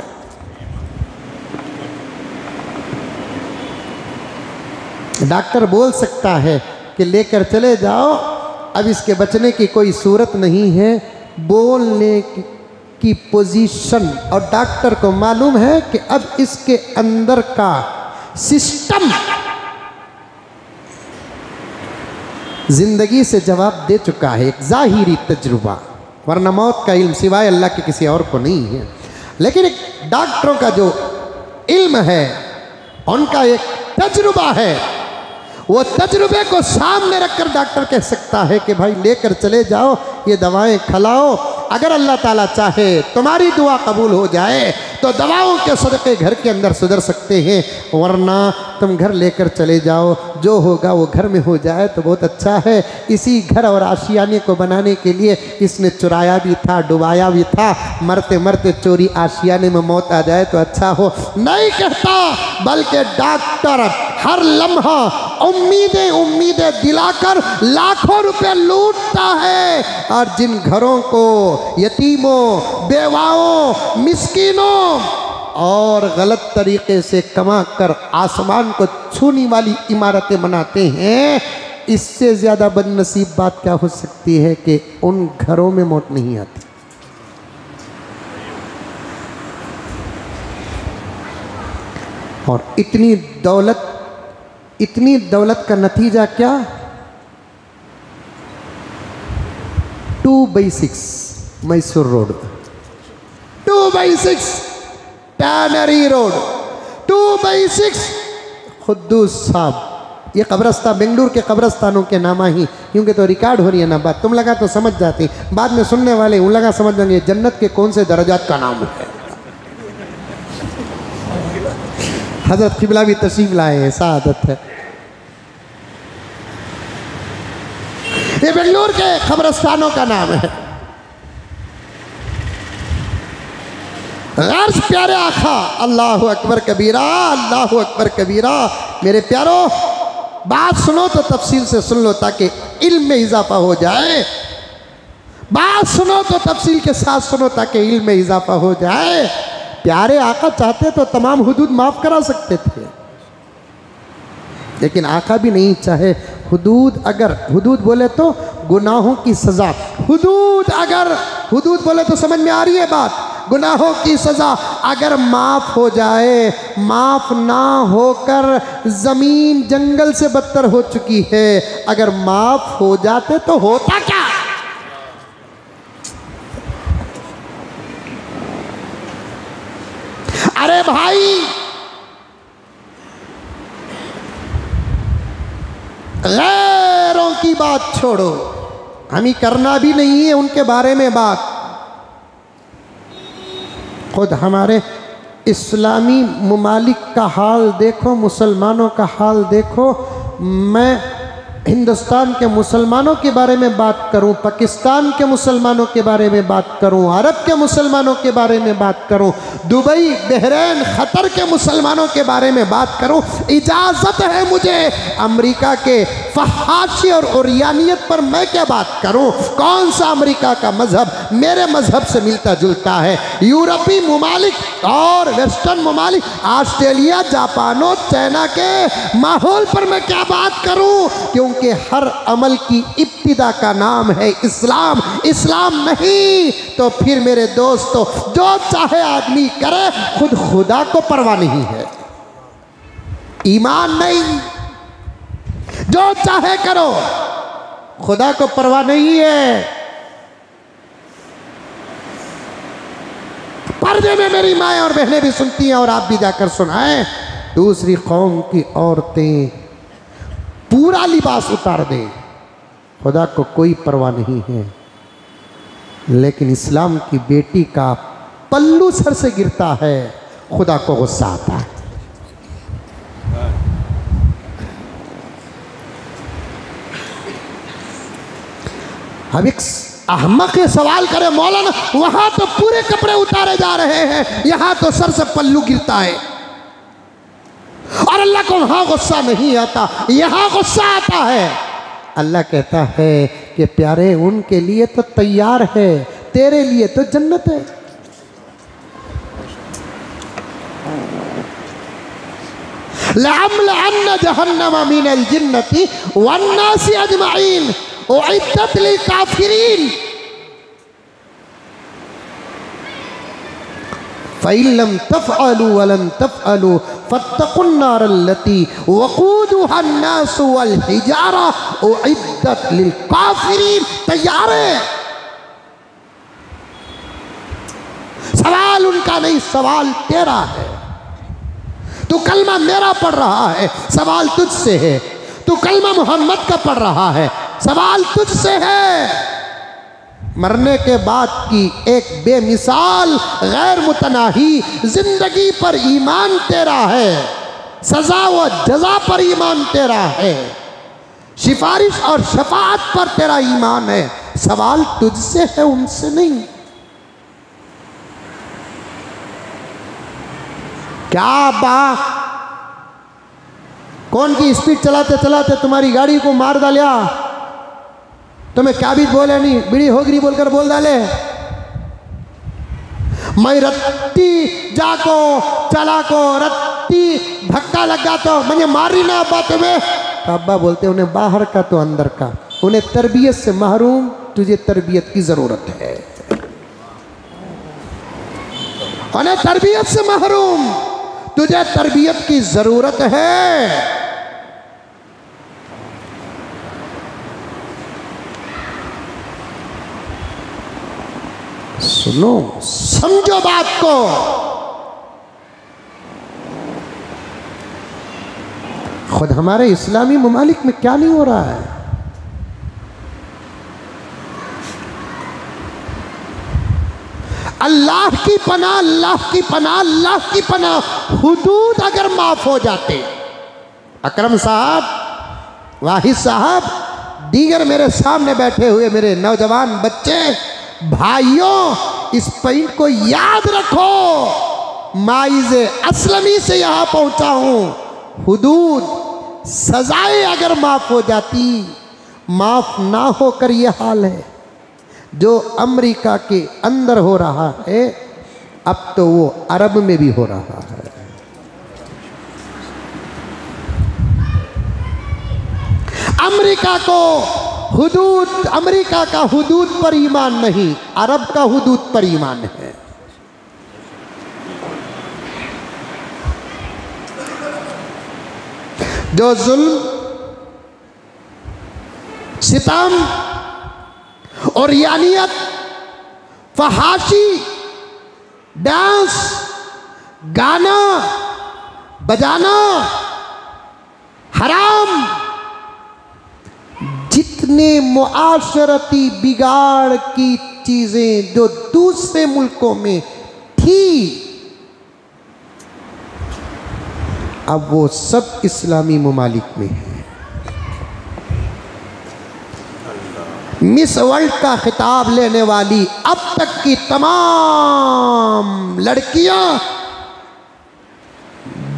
[SPEAKER 1] डॉक्टर बोल सकता है कि लेकर चले जाओ, अब इसके बचने की कोई सूरत नहीं है। बोलने की पोजीशन, और डॉक्टर को मालूम है कि अब इसके अंदर का सिस्टम जिंदगी से जवाब दे चुका है, एक जाहिरी तजुर्बा, वरना मौत का इल्म सिवाय अल्लाह के किसी और को नहीं है। लेकिन एक डॉक्टरों का जो इल्म है, उनका एक तजुर्बा है, वो तजुर्बे को सामने रखकर डॉक्टर कह सकता है कि भाई लेकर चले जाओ, ये दवाएं खिलाओ। अगर अल्लाह ताला चाहे तुम्हारी दुआ कबूल हो जाए तो दवाओं के सदक़े घर के अंदर सुधर सकते हैं, वरना तुम घर लेकर चले जाओ, जो होगा वो घर में हो जाए तो बहुत अच्छा है। इसी घर और आशियाने को बनाने के लिए इसने चुराया भी था, डुबाया भी था, मरते मरते चोरी आशियाने में मौत आ जाए तो अच्छा हो, नहीं कहता। बल्कि डॉक्टर हर लम्हा उम्मीदें दिलाकर लाखों रुपए लूटता है, और जिन घरों को यतीमों, बेवाओं, मिस्कीनों और गलत तरीके से कमा कर आसमान को छूने वाली इमारतें बनाते हैं, इससे ज़्यादा बदनसीब बात क्या हो सकती है कि उन घरों में मौत नहीं आती। और इतनी दौलत का नतीजा क्या? 2/6 मैसूर रोड, 2/6 टैनरी रोड, 2/6 खुद्दूस साहब। ये कब्रस्तान बेंगलुरु के कब्रस्तानों के नामा ही, क्योंकि तो रिकॉर्ड हो रही है ना बात, तुम लगा तो समझ जाती, बाद में सुनने वाले उन लगा समझ जाएंगे जन्नत के कौन से दर्जात का नाम है। हजरत किबला भी तशरीफ लाए हैं, सादत है। ये बेंगलुरु के कब्रस्तानों का नाम है। गर्ज प्यारे आखा, अल्लाहु अकबर कबीरा, अल्लाहु अकबर कबीरा। मेरे प्यारो, बात सुनो तो तफसील से सुन लो ताकि इल्म में इजाफा हो जाए। बात सुनो तो तफसील के साथ सुनो ताकि इल्म में इजाफा हो जाए। प्यारे आका चाहते तो तमाम हुदूद माफ़ करा सकते थे, लेकिन आका भी नहीं चाहे। हुदूद, अगर हुदूद बोले तो गुनाहों की सज़ा, हुदूद अगर हुदूद बोले तो समझ में आ रही है बात। गुनाहों की सज़ा अगर माफ़ हो जाए, माफ़ ना होकर ज़मीन जंगल से बदतर हो चुकी है। अगर माफ़ हो जाते तो होता क्या? अरे भाई, गैरों की बात छोड़ो, हमें करना भी नहीं है उनके बारे में बात। खुद हमारे इस्लामी ममालिक का हाल देखो, मुसलमानों का हाल देखो। मैं हिंदुस्तान के मुसलमानों के बारे में बात करूं, पाकिस्तान के मुसलमानों के बारे में बात करूं, अरब के मुसलमानों के बारे में बात करूं, दुबई, बहरीन, क़तर के मुसलमानों के बारे में बात करूं, इजाज़त है मुझे। अमेरिका के फहाशी और उरियानियत पर मैं क्या बात करूं? कौन सा अमेरिका का मज़हब मेरे मज़हब से मिलता जुलता है? यूरोपी ममालिक और वेस्टर्न ममालिक, ऑस्ट्रेलिया, जापान और चाइना के माहौल पर मैं क्या बात करूं? क्योंकि हर अमल की इब्तिदा का नाम है इस्लाम। इस्लाम नहीं तो फिर मेरे दोस्तों, जो चाहे आदमी करे, खुद खुदा को परवाह नहीं है, ईमान नहीं। जो चाहे करो, खुदा को परवाह नहीं है। पर्दे में मेरी माएँ और बहनें भी सुनती हैं और आप भी जाकर सुनाएं। दूसरी कौम की औरतें पूरा लिबास उतार दें, खुदा को कोई परवाह नहीं है। लेकिन इस्लाम की बेटी का पल्लू सर से गिरता है, खुदा को गुस्सा आता है। अब एक अहमक सवाल करे, मौलाना वहां तो पूरे कपड़े उतारे जा रहे हैं, यहां तो सर से पल्लू गिरता है और अल्लाह को वहां गुस्सा नहीं आता, यहां गुस्सा आता है। अल्लाह कहता है कि प्यारे, उनके लिए तो तैयार है, तेरे लिए तो जन्नत है। लअम्लअन्न जहन्नम मिनल जिन्नति वन्नासि अजमईन उइद्दत लिल काफिरीन फ़इल्लम तफ़अलू वलन तफ़अलू फ़त्तक़ुन्नार अल्लती वक़ूदुहा अन्नासु वल हिजारा उइद्दत लिल काफिरीन। तैयार है। सवाल उनका नहीं, सवाल तेरा है। तू कलमा मेरा पढ़ रहा है, सवाल तुझसे है। तू कलमा मोहम्मद का पढ़ रहा है, सवाल तुझसे है। मरने के बाद की एक बेमिसाल गैर मुतनाही जिंदगी पर ईमान तेरा है, सजा व जजा पर ईमान तेरा है, सिफारिश और शफाअत पर तेरा ईमान है। सवाल तुझसे है, उनसे नहीं। क्या बात, कौन की स्पीड चलाते चलाते तुम्हारी गाड़ी को मार डालिया, तुम्हें क्या भी बोले नहीं, बीड़ी होगरी बोलकर बोल डाले। मैं रत्ती जाको चला को रत्ती धक्का लगा तो मुझे मारी ना अब्बा तुम्हें। अब्बा बोलते उन्हें बाहर का तो अंदर का, उन्हें तरबियत से महरूम, तुझे तरबियत की जरूरत है। उन्हें तरबियत से महरूम, तुझे तरबियत की जरूरत है। सुनो, समझो बात को। खुद हमारे इस्लामी ममालिक में क्या नहीं हो रहा है। अल्लाह की पनाह, अल्लाह की पनाह, अल्लाह की पनाह। हुदूद अगर माफ हो जाते, अकरम साहब, वाहिद साहब, दीगर मेरे सामने बैठे हुए मेरे नौजवान बच्चे भाइयों, इस पॉइंट को याद रखो। माइज़े असलमी से यहाँ पहुँचा हूँ। हुदूद, सजाएं अगर माफ़ हो जाती, माफ़ ना होकर ये हाल है जो अमेरिका के अंदर हो रहा है, अब तो वो अरब में भी हो रहा है। अमेरिका को हुदूद, अमेरिका का हुदूद पर ईमान नहीं, अरब का हुदूद पर ईमान है। जो जुल्म, सितम और यानियत, फहाशी, डांस, गाना बजाना, हराम, जितने मुआशरती बिगाड़ की चीजें जो दूसरे मुल्कों में थी, अब वो सब इस्लामी ममालिक में है। मिस वर्ल्ड का खिताब लेने वाली अब तक की तमाम लड़कियां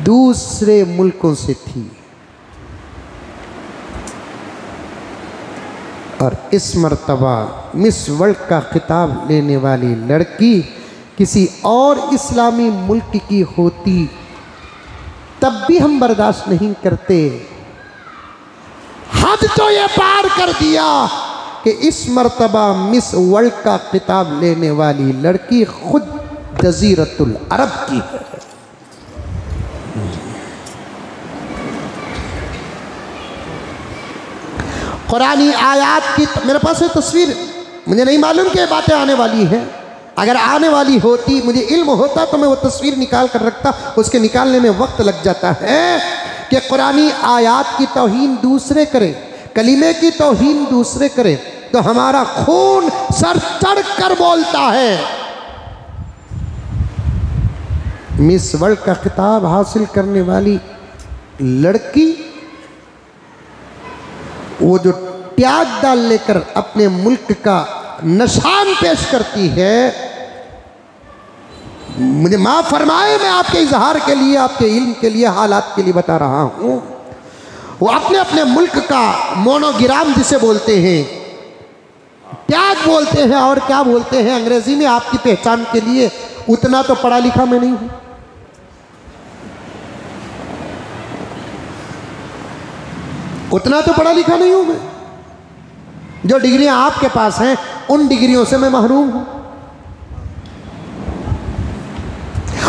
[SPEAKER 1] दूसरे मुल्कों से थी, और इस मर्तबा मिस वर्ल्ड का खिताब लेने वाली लड़की किसी और इस्लामी मुल्क की होती तब भी हम बर्दाश्त नहीं करते। हद तो ये पार कर दिया कि इस मर्तबा मिस वर्ल्ड का खिताब लेने वाली लड़की खुद जजीरतुल अरब की है। कुरानी आयात की मेरे पास है तस्वीर, मुझे नहीं मालूम कि ये बातें आने वाली हैं। अगर आने वाली होती, मुझे इल्म होता तो मैं वो तस्वीर निकाल कर रखता। उसके निकालने में वक्त लग जाता है कि कुरानी आयात की तौहीन दूसरे करे, कलीमे की तौहीन दूसरे करे तो हमारा खून सर चढ़ कर बोलता है। मिस वर्ल्ड का खिताब हासिल करने वाली लड़की वो जो त्याग डाल लेकर अपने मुल्क का निशान पेश करती है, मुझे माफ फरमाए, मैं आपके इजहार के लिए, आपके इल्म के लिए, हालात के लिए बता रहा हूं। वो अपने अपने मुल्क का मोनोग्राम जिसे बोलते हैं, त्याग बोलते हैं, और क्या बोलते हैं अंग्रेजी में आपकी पहचान के लिए, उतना तो पढ़ा लिखा मैं नहीं हूं, उतना तो पढ़ा लिखा नहीं हूं मैं। जो डिग्रियां आपके पास हैं उन डिग्रियों से मैं महरूम हूं,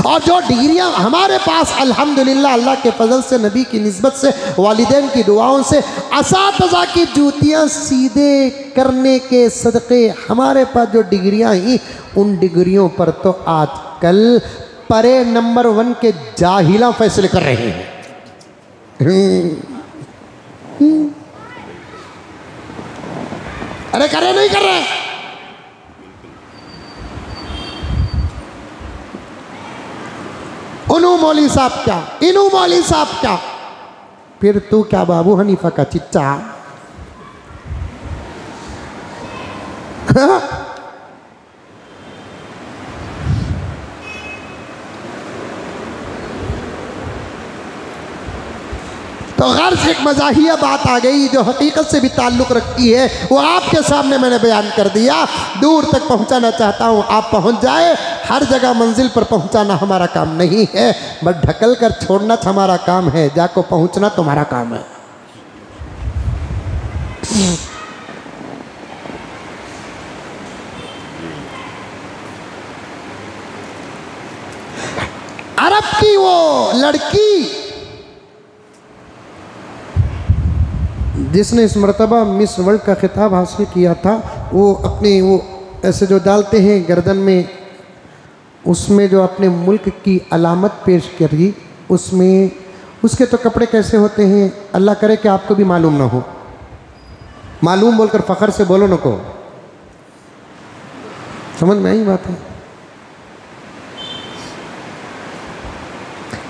[SPEAKER 1] और जो डिग्रियां हमारे पास अल्हम्दुलिल्लाह अल्लाह के फजल से, नबी की निस्बत से, वालिदैन की दुआओं से, असातिज़ा की जूतियां सीधे करने के सदक़े हमारे पास जो डिग्रियां ही, उन डिग्रियों पर तो आजकल परे नंबर 1 के जाहिला फैसले कर रहे हैं। अरे कर रहे नहीं कर रहे? उनू मौली साहब क्या, इनू मौली साहब क्या, फिर तू क्या बाबू हनीफा का चिच्चा? तो गर्ज एक मजाहिया बात आ गई जो हकीकत से भी ताल्लुक़ रखती है, वो आपके सामने मैंने बयान कर दिया। दूर तक पहुंचाना चाहता हूं, आप पहुंच जाए। हर जगह मंजिल पर पहुंचाना हमारा काम नहीं है, बस ढकल कर छोड़ना हमारा काम है, जाको पहुंचना तुम्हारा काम है। अरब की वो लड़की जिसने इस मर्तबा मिस वर्ल्ड का खिताब हासिल किया था, वो अपने वो ऐसे जो डालते हैं गर्दन में, उसमें जो अपने मुल्क की अलामत पेश करी, उसमें उसके तो कपड़े कैसे होते हैं, अल्लाह करे कि आपको भी मालूम ना हो। मालूम बोलकर फ़ख्र से बोलो न को, समझ में आई बात है?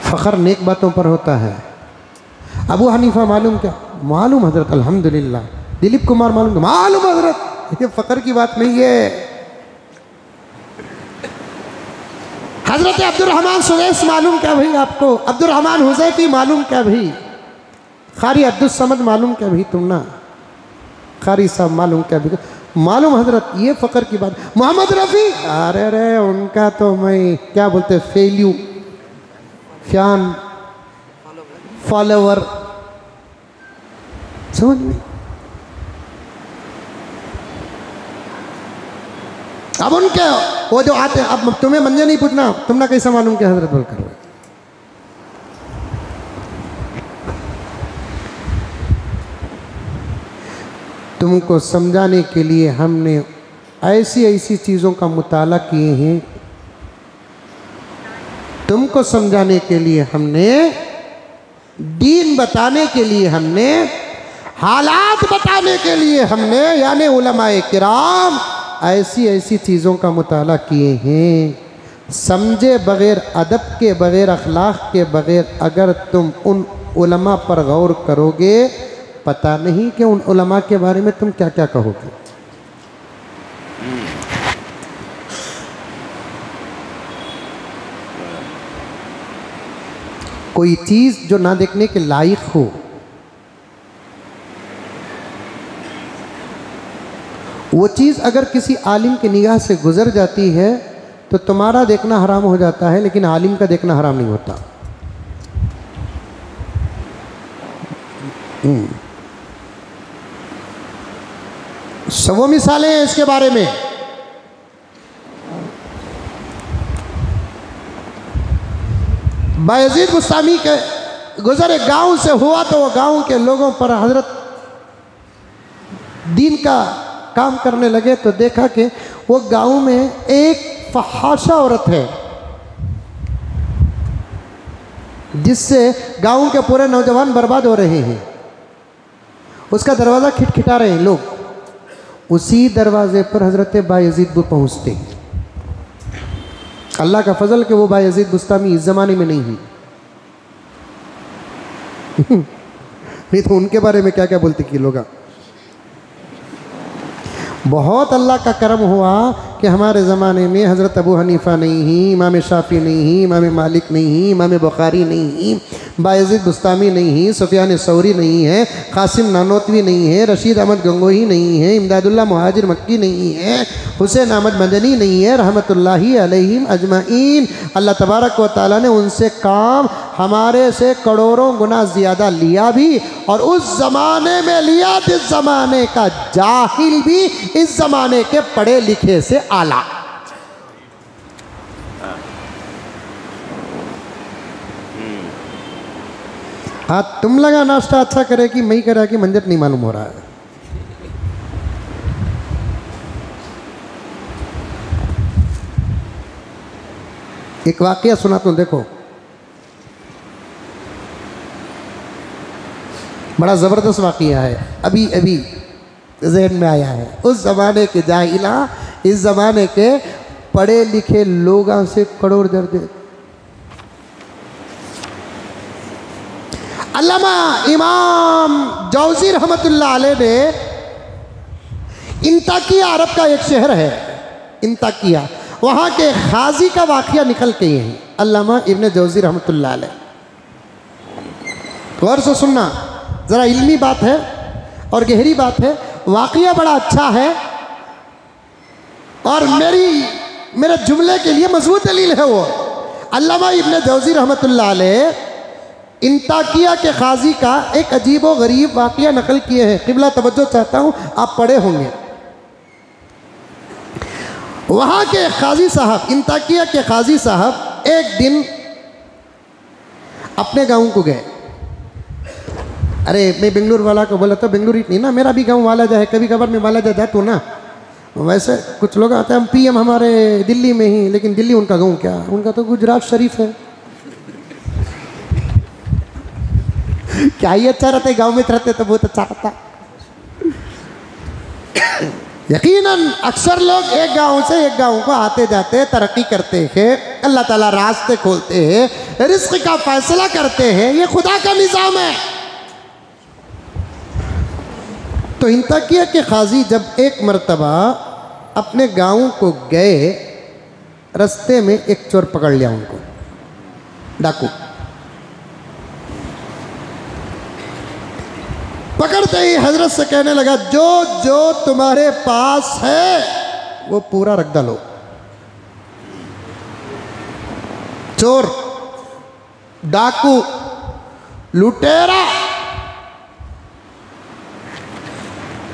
[SPEAKER 1] फ़ख्र नेक बातों पर होता है। अबू हनीफा मालूम क्या? मालूम हजरत, अल्हम्दुलिल्लाह। दिलीप कुमार मालूम, मालूम हजरत। ये फ़ख्र की बात नहीं है। हजरत अब्दुर्रहमान सुवैस मालूम क्या भाई आपको? अब्दुर्रहमान हुज़ैफी मालूम क्या भाई? कारी अब्दुल समद मालूम क्या भाई? तुम ना कारी साहब मालूम क्या भाई? मालूम हजरत। ये फ़ख्र की बात। मोहम्मद रफ़ी, अरे रे उनका तो मैं क्या बोलते, फेल्यू, फैन, फॉलोवर, समझ में? अब उनके वो जो आते हैं, अब तुम्हें मंजे नहीं पूछना, तुमने कैसा मालूम क्या हजरत बोल कर। तुमको समझाने के लिए हमने ऐसी ऐसी चीज़ों का मुताला किए हैं, तुमको समझाने के लिए हमने, दीन बताने के लिए हमने, हालात बताने के लिए हमने, यानी उलमाए किराम ऐसी ऐसी चीज़ों का मुताला किए हैं। समझे बग़ैर, अदब के बग़ैर, अखलाक के बग़ैर अगर तुम उन उलमा पर गौर करोगे, पता नहीं कि उन उलमा के बारे में तुम क्या क्या कहोगे। कोई चीज़ जो ना देखने के लायक हो, वो चीज़ अगर किसी आलिम की निगाह से गुजर जाती है तो तुम्हारा देखना हराम हो जाता है, लेकिन आलिम का देखना हराम नहीं होता। सौ मिसालें हैं इसके बारे में। बायजीद बुस्तामी के गुजर एक गाँव से हुआ तो वो गाँव के लोगों पर हजरत दीन का काम करने लगे तो देखा कि वो गाँव में एक फहाशा औरत है जिससे गाँव के पूरे नौजवान बर्बाद हो रहे हैं। उसका दरवाज़ा खिटखिटा रहे हैं लोग। उसी दरवाजे पर हजरत बायजीद पहुँचते। अल्लाह का फजल कि वो बायजीद बुस्तामी इस ज़माने में नहीं है। नहीं तो उनके बारे में क्या क्या बोलते कि लोग। बहुत अल्लाह का करम हुआ कि हमारे ज़माने में हज़रत अबू हनीफ़ा नहीं ही, इमाम शाफ़ी नहीं ही, इमाम मालिक नहीं ही, इमाम बुखारी नहीं ही, बायजीद बुस्तामी नहीं ही, सुफियान सौरी नहीं है, कासिम नानोतवी नहीं है, रशीद अहमद गंगोही नहीं है, इमदादुल्लाह मुहाजिर मक्की नहीं है, हुसैन अहमद मदनी नहीं है, रहमतुल्लाहि अलैहिम अजमाइन। अल्लाह तबारक व तआला ने उनसे काम हमारे से करोड़ों गुना ज़्यादा लिया भी, और उस ज़माने में लिया जिस ज़माने का जाहिल भी इस ज़माने के पढ़े लिखे से आला। हाँ, तुम लगा नाश्ता अच्छा करे कि मैं करा कि मंजर नहीं मालूम हो रहा है। एक वाकया सुनाता हूं, देखो बड़ा ज़बरदस्त वाकया है, अभी अभी जहन में आया है। उस ज़माने के जाहिला इस ज़माने के पढ़े लिखे लोगों से करोड़ दर्जे। अल्लामा इमाम जौज़ी रहमतुल्लाह अलैह ने इंताकिया, अरब का एक शहर है इंताकिया, वहाँ के खाजी का वाकया निकल के ये है। अल्लामा इब्न जौज़ी रहमतुल्लाह अलैह, गौर से सुनना, ज़रा इल्मी बात है और गहरी बात है। वाकया बड़ा अच्छा है और मेरे जुमले के लिए मजबूत दलील है। वो अल्लामा इब्न जौज़ी रहमतुल्लाह अलैह इंताकिया के खाजी का एक अजीब व गरीब वाकया नकल किए हैं। क़िबला तवज्जो चाहता हूँ, आप पढ़े होंगे। वहाँ के खाजी साहब, इंताकिया के खाजी साहब एक दिन अपने गाँव को गए। अरे मैं बेंगलुरु वाला को बोला तो बेंगलुरु नहीं ना, मेरा भी गांव वाला जा है, कभी कभार में वाला जा तो ना। वैसे कुछ लोग आते हैं, हम पीएम हमारे दिल्ली में ही, लेकिन दिल्ली उनका गांव क्या, उनका तो गुजरात शरीफ है। क्या ही अच्छा रहता है, गांव में रहते तो बहुत अच्छा रहता। यकीनन अक्सर लोग एक गांव से एक गांव को आते जाते, तरक्की करते हैं, अल्लाह ताला रास्ते खोलते हैं, रिज़्क़ का फैसला करते हैं, ये खुदा का निज़ाम है। तो इंताकिया के खाजी जब एक मर्तबा अपने गांव को गए, रास्ते में एक चोर पकड़ लिया उनको, डाकू। पकड़ते ही हजरत से कहने लगा, जो जो तुम्हारे पास है वो पूरा रख डालो। चोर, डाकू, लुटेरा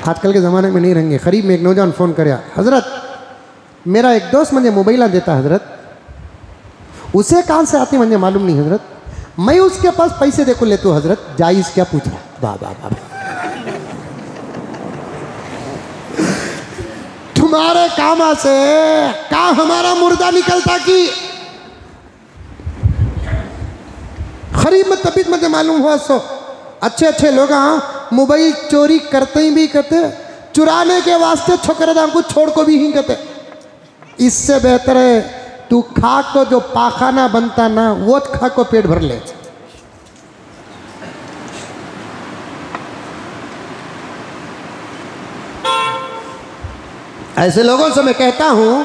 [SPEAKER 1] आजकल के ज़माने में नहीं रहेंगे। करीब में एक नौजवान फ़ोन कराया, हज़रत मेरा एक दोस्त मुझे मोबाइल देता हज़रत, उसे कहाँ से आती मुझे मालूम नहीं हज़रत, मैं उसके पास पैसे देखो लेते हो हज़रत, जायज़ क्या पूछा। वाह वाह वाह, तुम्हारे कामा से का हमारा मुर्दा निकलता कि खरीब में तबीत मुझे मालूम हुआ। सो अच्छे अच्छे लोग हाँ मोबाइल चोरी करते ही भी कहते, चुराने के वास्ते छोकरा को छोड़ को भी ही कहते। इससे बेहतर है तू खा को जो पाखाना बनता ना वो खा को पेट भर ले। ऐसे लोगों से मैं कहता हूं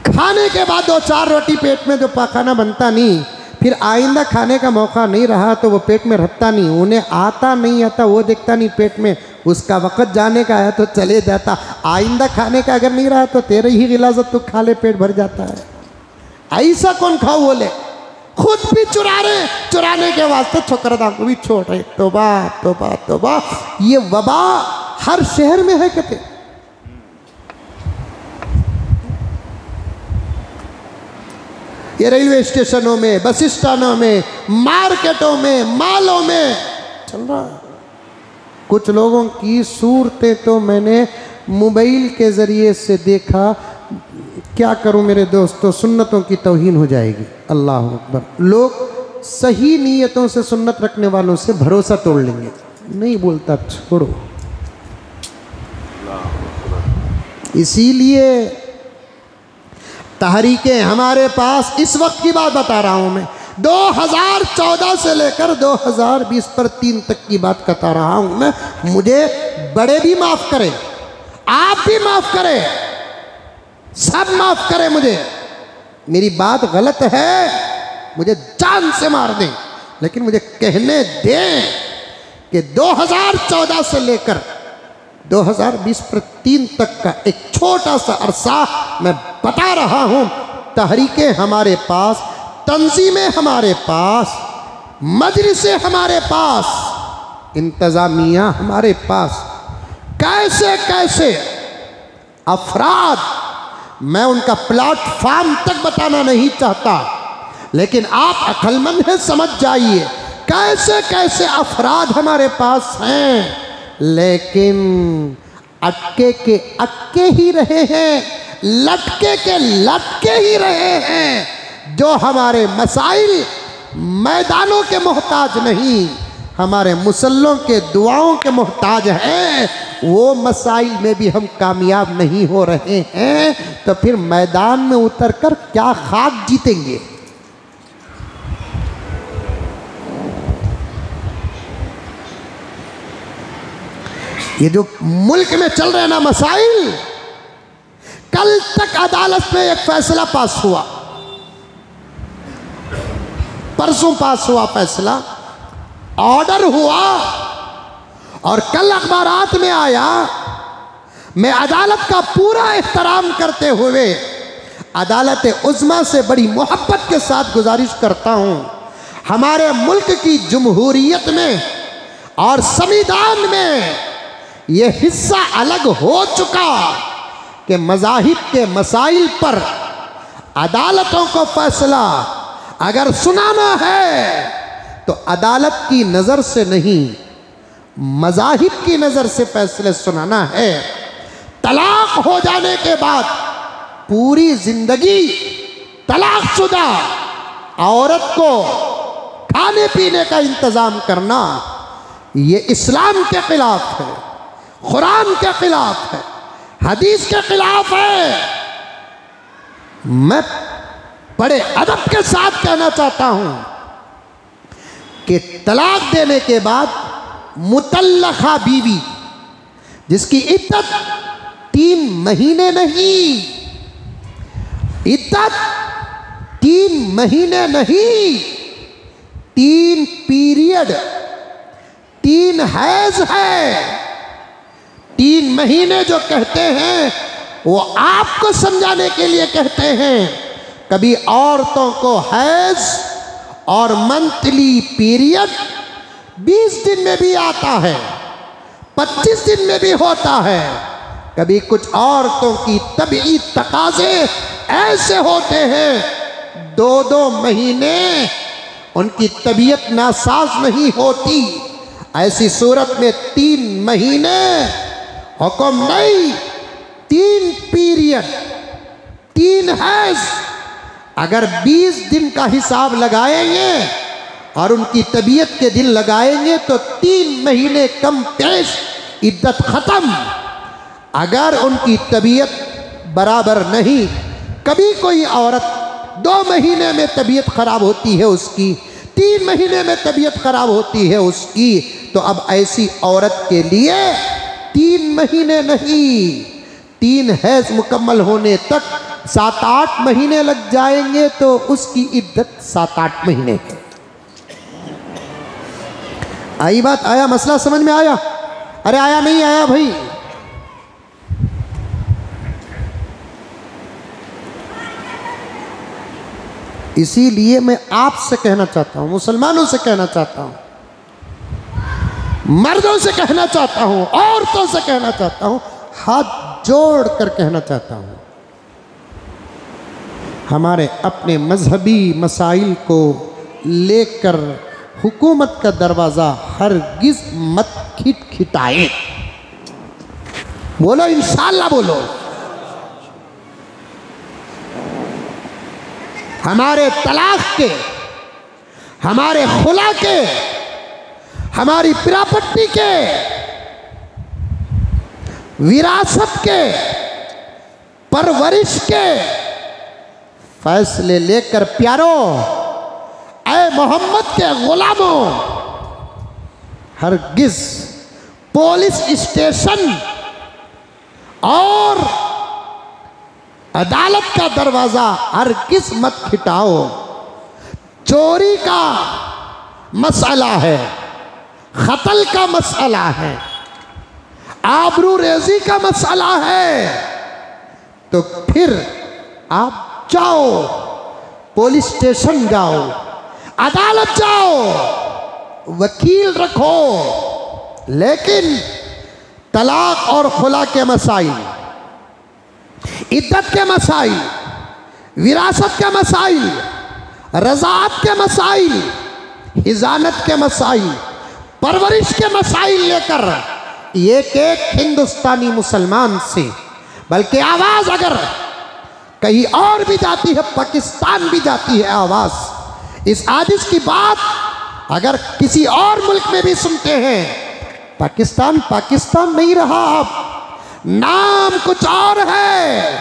[SPEAKER 1] खाने के बाद 2-4 रोटी पेट में जो पाखाना बनता नहीं, फिर आइंदा खाने का मौका नहीं रहा तो वो पेट में रहता नहीं। उन्हें आता नहीं आता वो देखता नहीं पेट में, उसका वक़्त जाने का है तो चले जाता। आइंदा खाने का अगर नहीं रहा तो तेरे ही गिलाजत तो खा ले पेट भर जाता है। ऐसा कौन खाओ बोले, खुद भी चुरा रहे, चुराने के वास्ते छोकरा को भी छोड़ रहे। तोबा तोबा तोबा, ये वबा हर शहर में है कहते। ये रेलवे स्टेशनों में, बस स्टैंडों में, मार्केटों में, मालों में चल रहा। कुछ लोगों की सूरतें तो मैंने मोबाइल के ज़रिए से देखा। क्या करूं मेरे दोस्तों, सुन्नतों की तौहीन हो जाएगी। अल्लाह अकबर। लोग सही नीयतों से सुन्नत रखने वालों से भरोसा तोड़ लेंगे। नहीं बोलता छोड़ो। इसीलिए तहरीकें हमारे पास, इस वक्त की बात बता रहा हूं मैं, 2014 से लेकर 2020 पर 3 तक की बात बता रहा हूं मैं। मुझे बड़े भी माफ करें, आप भी माफ करें, सब माफ करें मुझे। मेरी बात गलत है, मुझे जान से मार दें, लेकिन मुझे कहने दें कि 2014 से लेकर 2020 पर 3 तक का एक छोटा सा अरसा मैं बता रहा हूं। तहरीकें हमारे पास, तंजीमें हमारे पास, मजलिसें हमारे पास, इंतज़ामिया हमारे पास, कैसे कैसे अफराद, मैं उनका प्लेटफॉर्म तक बताना नहीं चाहता, लेकिन आप अक्लमंद हैं, समझ जाइए कैसे कैसे अफराद हमारे पास हैं, लेकिन अटके के अटके ही रहे हैं, लटके के लटके ही रहे हैं। जो हमारे मसाइल मैदानों के मोहताज नहीं, हमारे मुसल्लों के दुआओं के मोहताज हैं, वो मसाइल में भी हम कामयाब नहीं हो रहे हैं, तो फिर मैदान में उतरकर क्या खाक जीतेंगे। ये जो मुल्क में चल रहे ना मसाइल, कल तक अदालत में एक फैसला पास हुआ, परसों पास हुआ फैसला, ऑर्डर हुआ, और कल अखबारात में आया। मैं अदालत का पूरा एहतराम करते हुए अदालत उज़्मा से बड़ी मोहब्बत के साथ गुजारिश करता हूँ, हमारे मुल्क की जमहूरियत में और संविधान में ये हिस्सा अलग हो चुका कि मज़ाहिब के मसाइल पर अदालतों को फैसला अगर सुनाना है तो अदालत की नज़र से नहीं, मज़ाहिब की नज़र से फैसले सुनाना है। तलाक हो जाने के बाद पूरी ज़िंदगी तलाकशुदा औरत को खाने पीने का इंतज़ाम करना, ये इस्लाम के ख़िलाफ़ है, कुरान के ख़िलाफ़ है, हदीस के ख़िलाफ़ है। मैं बड़े अदब के साथ कहना चाहता हूँ कि तलाक देने के बाद मुतल्लक़ा बीवी जिसकी इद्दत 3 महीने नहीं, इद्दत 3 महीने नहीं, 3 पीरियड, 3 हैज़ है। 3 महीने जो कहते हैं वो आपको समझाने के लिए कहते हैं। कभी औरतों को हैज़ और मंथली पीरियड 20 दिन में भी आता है, 25 दिन में भी होता है। कभी कुछ औरतों की तबीई तकाज़े ऐसे होते हैं 2-2 महीने उनकी तबीयत नासाज नहीं होती। ऐसी सूरत में 3 महीने हुक्म नहीं, 3 पीरियड, 3 हैज। अगर 20 दिन का हिसाब लगाएंगे और उनकी तबीयत के दिन लगाएंगे तो 3 महीने कम पेश इद्दत खत्म। अगर उनकी तबीयत बराबर नहीं, कभी कोई औरत 2 महीने में तबीयत खराब होती है उसकी, 3 महीने में तबीयत खराब होती है उसकी, तो अब ऐसी औरत के लिए 3 महीने नहीं, 3 हैज मुकम्मल होने तक 7-8 महीने लग जाएंगे, तो उसकी इद्दत 7-8 महीने है। आई बात? आया मसला समझ में आया? अरे आया नहीं आया भाई? इसीलिए मैं आपसे कहना चाहता हूं, मुसलमानों से कहना चाहता हूं, मर्दों से कहना चाहता हूं, औरतों से कहना चाहता हूं, हाथ जोड़ कर कहना चाहता हूं, हमारे अपने मजहबी मसाइल को लेकर हुकूमत का दरवाज़ा हरगिज़ मत खिटखिटाए। बोलो इंशाअल्लाह बोलो। हमारे तलाक के, हमारे खुला के, हमारी प्रॉपर्टी के, विरासत के, परवरिश के फैसले लेकर प्यारों, ऐ मोहम्मद के गुलामों, हरगिज़ पुलिस स्टेशन और अदालत का दरवाज़ा हरगिज़ मत खिटाओ। चोरी का मसला है, कत्ल का मसला है, आबरू रेजी का मसला है, तो फिर आप जाओ, पुलिस स्टेशन जाओ, अदालत जाओ, वकील रखो। लेकिन तलाक और खुला के मसाइल, इद्दत के मसाइल, विरासत के मसाइल, रज़ाअत के मसाइल, हिजानत के मसाइल, परवरिश के मसाइल लेकर एक एक हिंदुस्तानी मुसलमान से, बल्कि आवाज़ अगर कहीं और भी जाती है, पाकिस्तान भी जाती है आवाज़, इस आदिश की बात अगर किसी और मुल्क में भी सुनते हैं, पाकिस्तान पाकिस्तान नहीं रहा, अब नाम कुछ और है,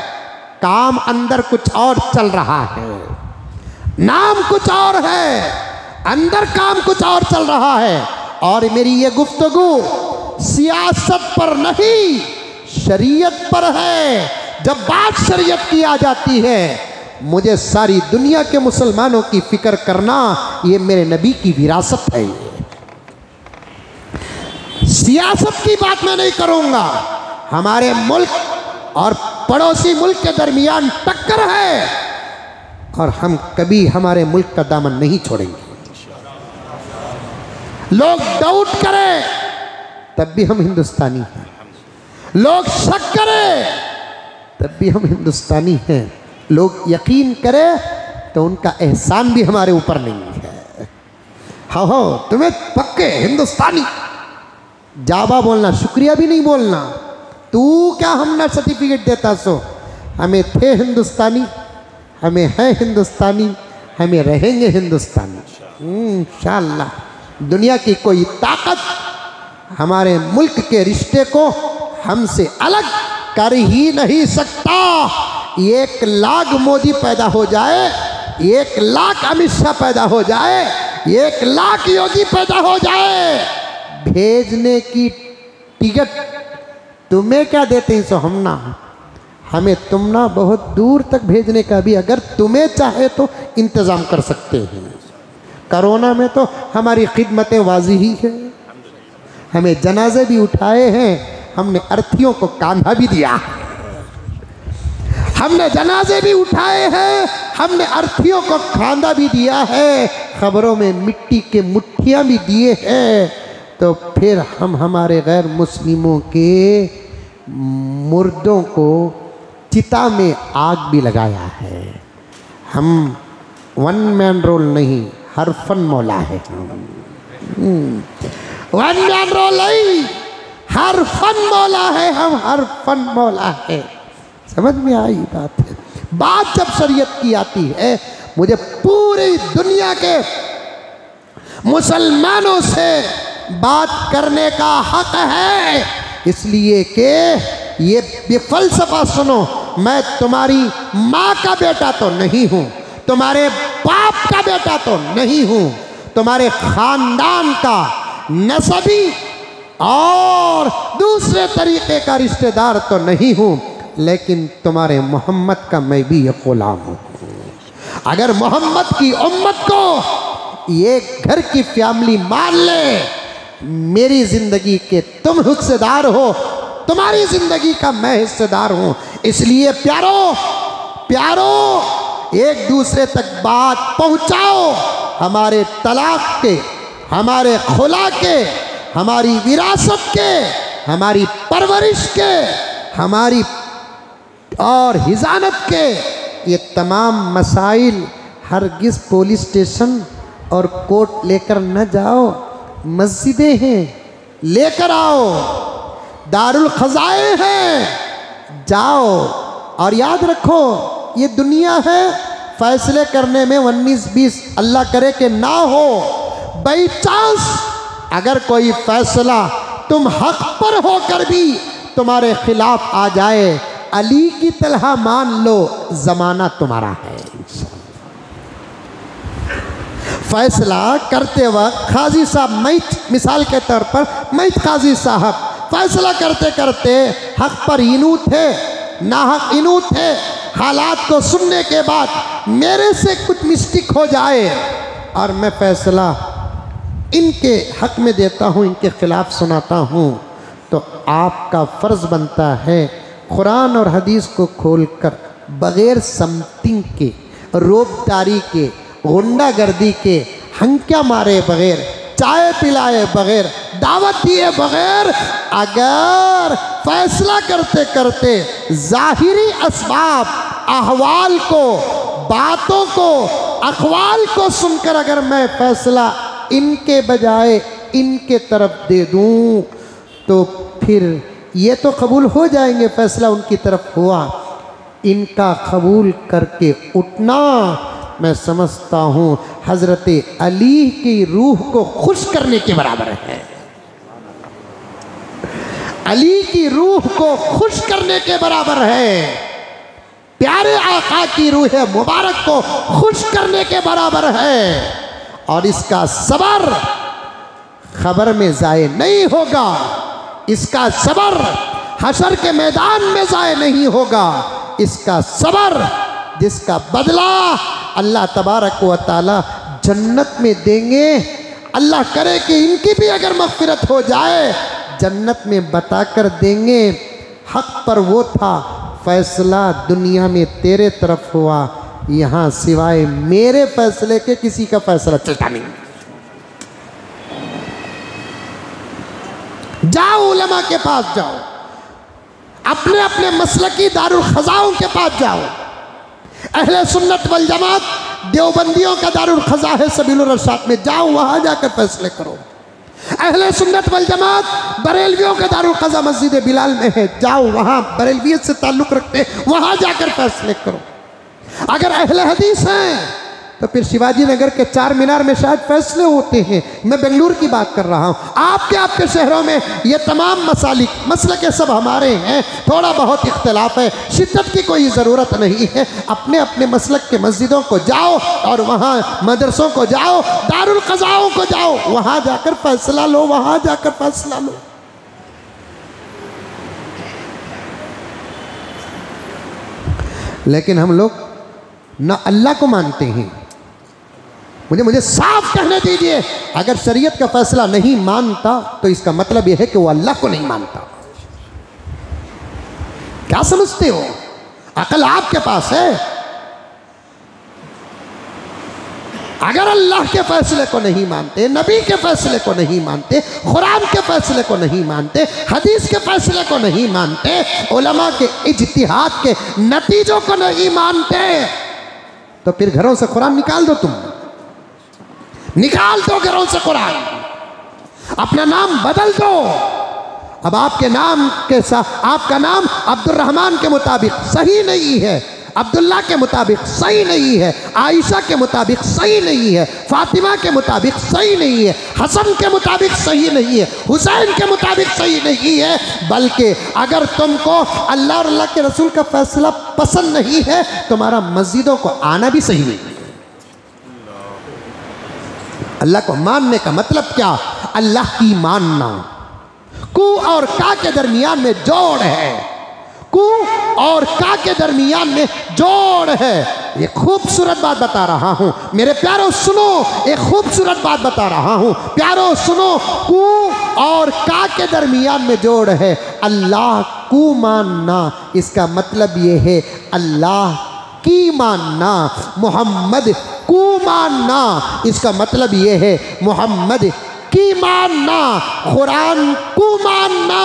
[SPEAKER 1] काम अंदर कुछ और चल रहा है। नाम कुछ और है, अंदर काम कुछ और चल रहा है। और मेरी ये गुफ्तगू सियासत पर नहीं, शरीयत पर है। जब बात शरीयत की आ जाती है, मुझे सारी दुनिया के मुसलमानों की फिक्र करना, ये मेरे नबी की विरासत है। सियासत की बात मैं नहीं करूंगा। हमारे मुल्क और पड़ोसी मुल्क के दरमियान टक्कर है और हम कभी हमारे मुल्क का दामन नहीं छोड़ेंगे। लोग डाउट करें तब भी हम हिंदुस्तानी हैं, लोग शक करें तब भी हम हिंदुस्तानी हैं, लोग यकीन करें तो उनका एहसान भी हमारे ऊपर नहीं है। हो तुम्हें पक्के हिंदुस्तानी, जाबा बोलना, शुक्रिया भी नहीं बोलना। तू क्या हमने सर्टिफिकेट देता सो? हमें थे हिंदुस्तानी, हमें है हिंदुस्तानी, हमें रहेंगे हिंदुस्तानी इंशाअल्लाह। दुनिया की कोई ताकत हमारे मुल्क के रिश्ते को हमसे अलग कर ही नहीं सकता। 1 लाख मोदी पैदा हो जाए, 1 लाख अमित शाह पैदा हो जाए, 1 लाख योगी पैदा हो जाए, भेजने की टिकट तुम्हें क्या देते हैं सो हम ना, हमें तुम ना बहुत दूर तक भेजने का भी अगर तुम्हें चाहे तो इंतज़ाम कर सकते हैं। कोरोना में तो हमारी खिदमतें वाजी ही है, हमें जनाजे भी उठाए हैं, हमने अर्थियों को कांधा भी दिया, हमने जनाजे भी उठाए हैं, हमने अर्थियों को खांदा भी दिया है, खबरों में मिट्टी के मुट्ठियाँ भी दिए हैं। तो फिर हम हमारे गैर मुस्लिमों के मुर्दों को चिता में आग भी लगाया है। हम 1 मैन रोल नहीं, हर फन मौला है। 1 मैन रोल नहीं, हर फन मौला है, हम हर फन मौला है। समझ में आई बात है? बात जब शरीयत की आती है, मुझे पूरी दुनिया के मुसलमानों से बात करने का हक है, इसलिए कि ये फलसफा सुनो, मैं तुम्हारी माँ का बेटा तो नहीं हूँ, तुम्हारे बाप का बेटा तो नहीं हूँ, तुम्हारे खानदान का नसबी और दूसरे तरीके का रिश्तेदार तो नहीं हूँ, लेकिन तुम्हारे मोहम्मद का मैं भी एक गुलाम हूँ। अगर मोहम्मद की उम्मत को ये घर की फैमिली मान ले, मेरी ज़िंदगी के तुम हिस्सेदार हो, तुम्हारी ज़िंदगी का मैं हिस्सेदार हूँ। इसलिए प्यारो प्यारो एक दूसरे तक बात पहुँचाओ, हमारे तलाक के, हमारे खुला के, हमारी विरासत के, हमारी परवरिश के, हमारी और हिजानत के ये तमाम मसाइल हरगिज़ पुलिस स्टेशन और कोर्ट लेकर न जाओ, मस्जिदें हैं, लेकर आओ, दारुल खज़ाए हैं, जाओ। और याद रखो, ये दुनिया है, फैसले करने में 19-20 अल्लाह करे कि ना हो, बाई चांस अगर कोई फैसला तुम हक पर होकर भी तुम्हारे खिलाफ आ जाए, अली की तरह मान लो, ज़माना तुम्हारा है। फैसला करते वक्त काजी साहब, मैथ मिसाल के तौर पर मैथ काजी साहब फैसला करते करते हक पर इनू थे, नाहक इनू थे। हालात को सुनने के बाद मेरे से कुछ मिस्टेक हो जाए और मैं फैसला इनके हक में देता हूँ, इनके खिलाफ सुनाता हूँ, तो आपका फ़र्ज़ बनता है कुरान और हदीस को खोलकर बग़ैर समथिंग के, रोबदारी के, गुंडागर्दी के, हंक्या मारे बग़ैर, चाय पिलाए बग़ैर, दावत दिए बग़ैर, अगर फैसला करते करते ज़ाहिरी असबाब, अहवाल को, बातों को, अक़वाल को सुनकर अगर मैं फैसला इनके बजाय इनके तरफ दे दूँ, तो फिर ये तो कबूल हो जाएंगे, फैसला उनकी तरफ हुआ, इनका कबूल करके उठना मैं समझता हूँ हज़रत अली की रूह को खुश करने के बराबर है। अली की रूह को खुश करने के बराबर है, प्यारे आका की रूह मुबारक को खुश करने के बराबर है। और इसका सबर खबर में ज़ाय नहीं होगा, इसका सबर हशर के मैदान में ज़ाय नहीं होगा, इसका सबर जिसका बदला अल्लाह तबारक व तआला जन्नत में देंगे। अल्लाह करे कि इनकी भी अगर मग़फ़िरत हो जाए, जन्नत में बताकर देंगे, हक़ पर वो था, फ़ैसला दुनिया में तेरे तरफ हुआ, यहाँ सिवाय मेरे फ़ैसले के किसी का फ़ैसला चलता नहीं। जाओ उलमा के पास जाओ, अपने अपने मसलकी दारुल ख़ज़ाओं के पास जाओ। अहले सुन्नत वल जमात देवबंदियों का दारुल ख़ज़ा है सबीलुर रशाद में, जाओ वहाँ जाकर फैसले करो। अहले सुन्नत वल जमात बरेलवियों का दारुल क़ज़ा मस्जिद बिलाल में है, जाओ वहाँ बरेलवियत से ताल्लुक़ रखते वहाँ जाकर फैसले करो। अगर अहले हदीस हैं तो फिर शिवाजी नगर के चार मीनार में शायद फैसले होते हैं। मैं बेंगलुरु की बात कर रहा हूँ, आपके शहरों में ये तमाम मसले के सब हमारे हैं, थोड़ा बहुत इख्तलाफ है, शिद्दत की कोई ज़रूरत नहीं है। अपने अपने मसलक के मस्जिदों को जाओ और वहाँ मदरसों को जाओ, दारुल क़ज़ाओं को जाओ, वहाँ जाकर फैसला लो, वहाँ जाकर फैसला लो। लेकिन हम लोग ना अल्लाह को मानते हैं। मुझे साफ कहने दीजिए, अगर शरीयत का फैसला नहीं मानता तो इसका मतलब यह है कि वो अल्लाह को नहीं मानता। क्या समझते हो? अकल आपके पास है। अगर अल्लाह के फैसले को नहीं मानते, नबी के फैसले को नहीं मानते, कुरान के फैसले को नहीं मानते, हदीस के फैसले को नहीं मानते, उलमा के इज्तिहाद के नतीजों को नहीं मानते, तो फिर घरों से कुरान निकाल दो। तुम निकाल दो घरों से कुरान, अपना नाम बदल दो अब आपके नाम के साथ आपका नाम अब्दुर्रहमान के मुताबिक सही नहीं है, अब्दुल्ला के मुताबिक सही नहीं है, आयशा के मुताबिक सही नहीं है, फातिमा के मुताबिक सही नहीं है, हसन के मुताबिक सही नहीं है, हुसैन के मुताबिक सही नहीं है। बल्कि अगर तुमको अल्लाह और अल्लाह के रसूल का फैसला पसंद नहीं है, तुम्हारा मस्जिदों को आना भी सही नहीं है। अल्लाह को मानने का मतलब क्या? अल्लाह की मानना। कू और का के दरमियान में जोड़ है, कू और का के दरमियान में जोड़ है। ये खूबसूरत बात बता रहा हूं मेरे प्यारों, सुनो, एक खूबसूरत बात बता रहा हूं प्यारों, सुनो। कू और का के दरमियान में जोड़ है। अल्लाह को मानना, इसका मतलब ये है अल्लाह की मानना। मोहम्मद को मानना, इसका मतलब ये है मोहम्मद की मानना। कुरान को मानना,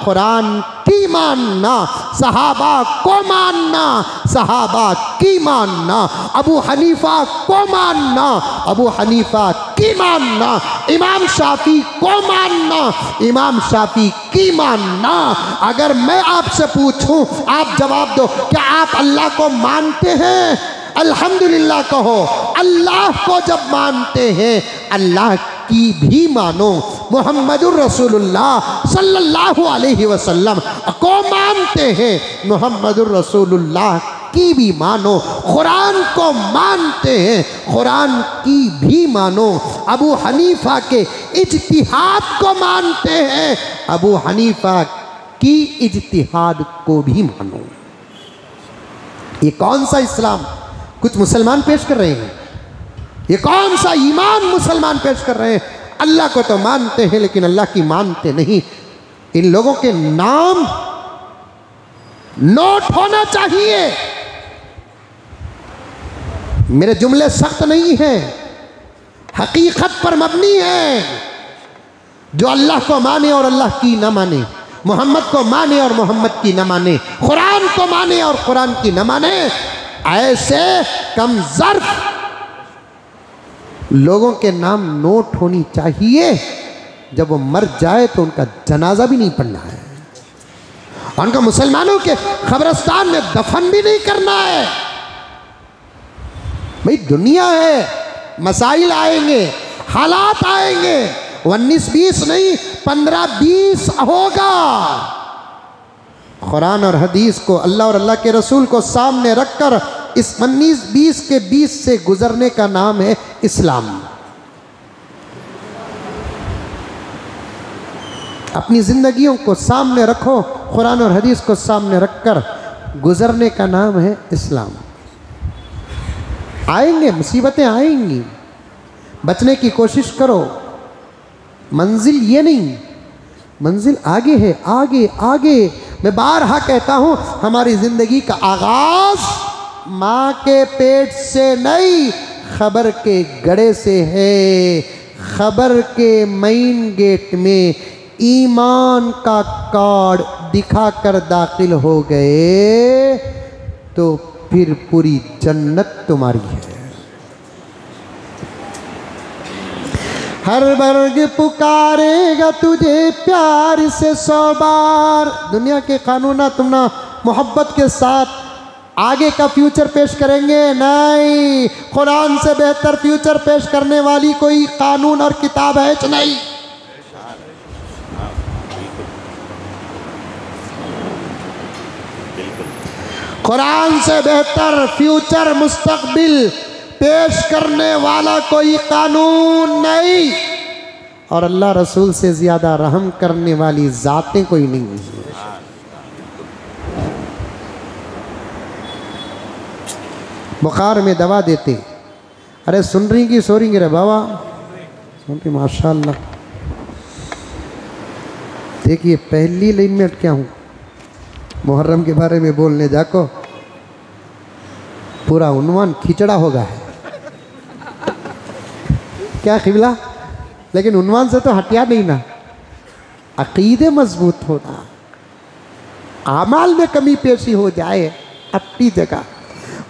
[SPEAKER 1] कुरान की मानना। सहाबा को मानना, सहाबा की मानना। अबू हनीफा को मानना, अबू हनीफा की मानना। इमाम शाफी को मानना, इमाम शाफी की मानना। अगर मैं आपसे पूछूं, आप जवाब दो, क्या आप अल्लाह को मानते हैं? अल्हम्दुलिल्लाह कहो। अल्लाह को जब मानते हैं, अल्लाह की भी मानो। मुहम्मदुर रसूलुल्लाह सल्लल्लाहु अलैहि वसल्लम को मानते हैं, मुहम्मदुर रसूलुल्लाह की भी मानो। कुरान को मानते हैं, कुरान की भी मानो। अबू हनीफा के इज्तिहाद को मानते हैं, अबू हनीफा की इज्तिहाद को भी मानो। ये कौन सा इस्लाम कुछ मुसलमान पेश कर रहे हैं? ये कौन सा ईमान मुसलमान पेश कर रहे हैं? अल्लाह को तो मानते हैं लेकिन अल्लाह की मानते नहीं। इन लोगों के नाम नोट होना चाहिए। मेरे जुमले सख्त नहीं हैं, हकीकत पर मबनी है। जो अल्लाह को माने और अल्लाह की न माने, मोहम्मद को माने और मोहम्मद की न माने, कुरान को माने और कुरान की न माने, ऐसे कम ज़र्फ लोगों के नाम नोट होनी चाहिए। जब वो मर जाए तो उनका जनाजा भी नहीं पढ़ना है, उनका मुसलमानों के कब्रिस्तान में दफन भी नहीं करना है। भाई दुनिया है, मसाइल आएंगे, हालात आएंगे। 19-20 नहीं, 15-20 होगा। कुरान और हदीस को, अल्लाह और अल्लाह के रसूल को सामने रखकर इस 19-20 के 20 से गुजरने का नाम है इस्लाम। अपनी जिंदगियों को सामने रखो, कुरान और हदीस को सामने रखकर गुजरने का नाम है इस्लाम। आएंगे, मुसीबतें आएंगी, बचने की कोशिश करो। मंजिल ये नहीं, मंजिल आगे है, आगे आगे। मैं बारहा कहता हूँ, हमारी ज़िंदगी का आगाज़ माँ के पेट से नहीं, खबर के गड़े से है। खबर के मेन गेट में ईमान का कार्ड दिखाकर दाखिल हो गए तो फिर पूरी जन्नत तुम्हारी है। हर वर्ग पुकारेगा तुझे प्यार से 100 बार। दुनिया के कानून तुम ना मोहब्बत के साथ आगे का फ्यूचर पेश करेंगे, नहीं। कुरान से बेहतर फ्यूचर पेश करने वाली कोई कानून और किताब है नहीं। कुरान से बेहतर फ्यूचर, मुस्तकबिल पेश करने वाला कोई कानून नहीं। और अल्लाह रसूल से ज़्यादा रहम करने वाली ज़ातें कोई नहीं है। बुखार में दवा देते, अरे सुन रही कि सो रही रे बाबा? सुन रही, माशाअल्लाह। देखिए पहली लाइन में अटका हूँ, मुहर्रम के बारे में बोलने जाको पूरा उन्वान खिचड़ा होगा है क्या क़िबला? लेकिन उन्वान से तो हटिया नहीं ना। अकीदे मजबूत होना, आमाल में कमी पेशी हो जाए अपनी जगह।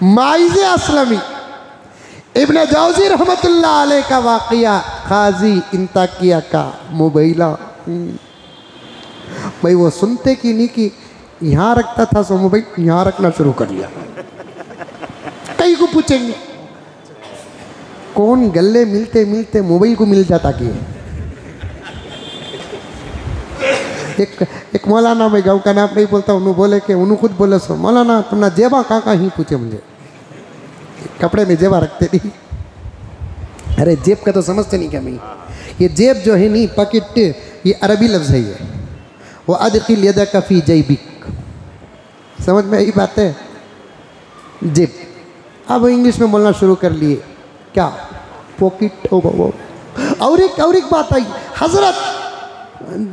[SPEAKER 1] माइज़े असलमी इब्न जौज़ी रहमतुल्लाह अलैह का वाक़िया, काजी इंताकिया का मुबैला। भाई वो सुनते कि नहीं कि यहाँ रखता था सो मोबाइल यहाँ रखना शुरू कर दिया। कई को पूछेंगे कौन गले मिलते मिलते मोबाइल को मिल जाता कि एक मौलाना, मैं गाँव का नाम नहीं बोलता, उन्होंने बोले कि उन्होंने खुद बोले सो मौलाना अपना जेबा कहाँ ही पूछे मुझे, कपड़े में जेबा रखते नहीं। अरे जेब का तो समझते नहीं क्या मैं, ये जेब जो है नहीं पॉकेट, ये अरबी लफ्ज़ है ये, वो अदखिल यदक फी जैबिक, समझ में यही बात है जेब। अब इंग्लिश में बोलना शुरू कर लिए क्या पॉकेट। और एक बात आई, हजरत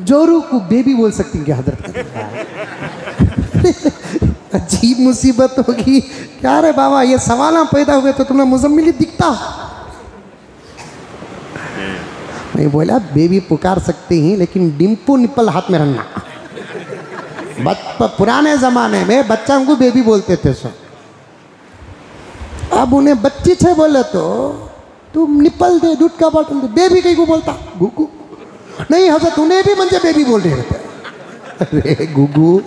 [SPEAKER 1] जोरू को बेबी बोल सकती हैं क्या हजरत? अजीब मुसीबत होगी क्या रे बाबा, ये सवाल पैदा हुए तो तुम्हें मुजम्मिल दिखता। मैं बोला बेबी पुकार सकती हैं लेकिन डिम्पू निप्पल हाथ में रखना। पुराने ज़माने में बच्चा को बेबी बोलते थे सो, अब उन्हें बच्ची छे बोले तो तुम निप्पल दे, दूध का बॉटल दे, बेबी कहीं को बोलता गुगू नहीं हजरत, उन्हें भी मंजे बेबी बोल रहे थे। अरे गुगू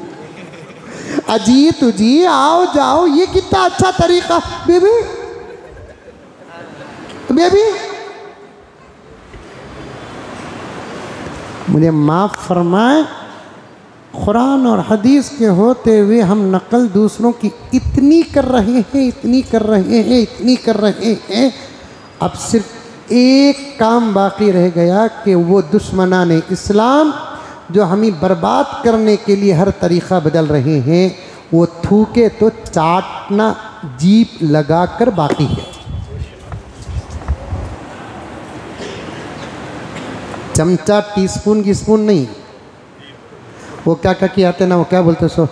[SPEAKER 1] अजी तुझी आओ जाओ, ये कितना अच्छा तरीका, बेबी बेबी। मुझे माफ़ फरमाए, कुरान और हदीस के होते हुए हम नकल दूसरों की इतनी कर रहे हैं, इतनी कर रहे हैं, इतनी कर रहे हैं, अब सिर्फ एक काम बाकी रह गया कि वो दुश्मनाने इस्लाम जो हमें बर्बाद करने के लिए हर तरीक़ा बदल रहे हैं, वो थूके तो चाटना जीप लगाकर बाकी है। चमचा टीस्पून की स्पून नहीं, वो क्या क्या की आते ना, वो क्या बोलते सो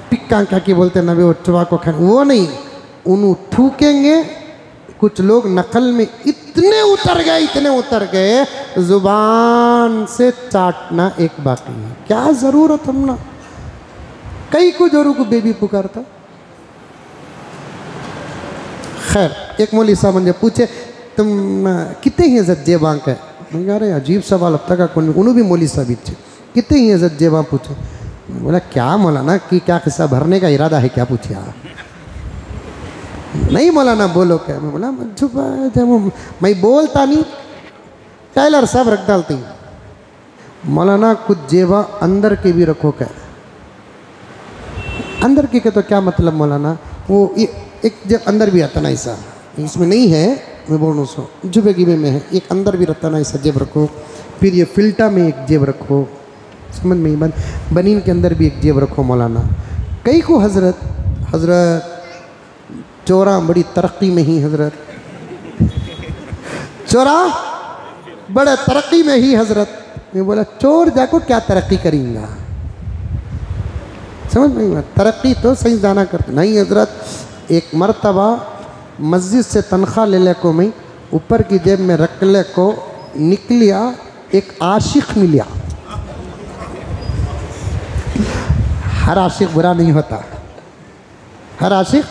[SPEAKER 1] पिक्का क्या की बोलते ना, वो चुवा को खाने, वो नहीं, उन्हें थूकेंगे। कुछ लोग नकल में इतने उतर गए, इतने उतर गए, जुबान से चाटना एक बाकी है। क्या ज़रूरत हम ना, कई को जोरू को बेबी पुकारता। खैर एक मौलवी साहब मुझे पूछे तुम कितने ही इज्जत जेबा है, मैं कह रहे अजीब सवाल अब तक कौन, उन्होंने भी मौलवी साहब इच्छे कितने ही इज्जत जेबा पूछे। बोला क्या मौलाना कि क्या किस्सा भरने का इरादा है क्या पूछे आप? नहीं मौलाना बोलो क्या? मैं बोला चुप, मैं बोलता नहीं, टेलर सब रख डालती। मौलाना कुछ जेबा अंदर के भी रखो क्या? अंदर के तो क्या मतलब मौलाना? वो एक जेब अंदर भी आता ना ऐसा, इसमें नहीं है, मैं बोल रहा हूँ जुबे गिबे में है, एक अंदर भी रहता ना ऐसा जेब रखो, फिर ये फिल्टा में एक जेब रखो, समझ में ही बनीन के अंदर भी एक जेब रखो मौलाना। कई को हजरत चोरा बड़ी तरक्की में ही हजरत, चोरा बड़े तरक्की में ही हजरत। मैं बोला चोर जाको क्या तरक्की करेंगे, समझ नहीं, तरक्की तो सही जाना करते नहीं हजरत। एक मर्तबा मस्जिद से तनख्वाह ले ले को मैं ऊपर की जेब में रख ले को निकलिया, एक आशिक मिलिया। हर आशिक बुरा नहीं होता, हर आशिक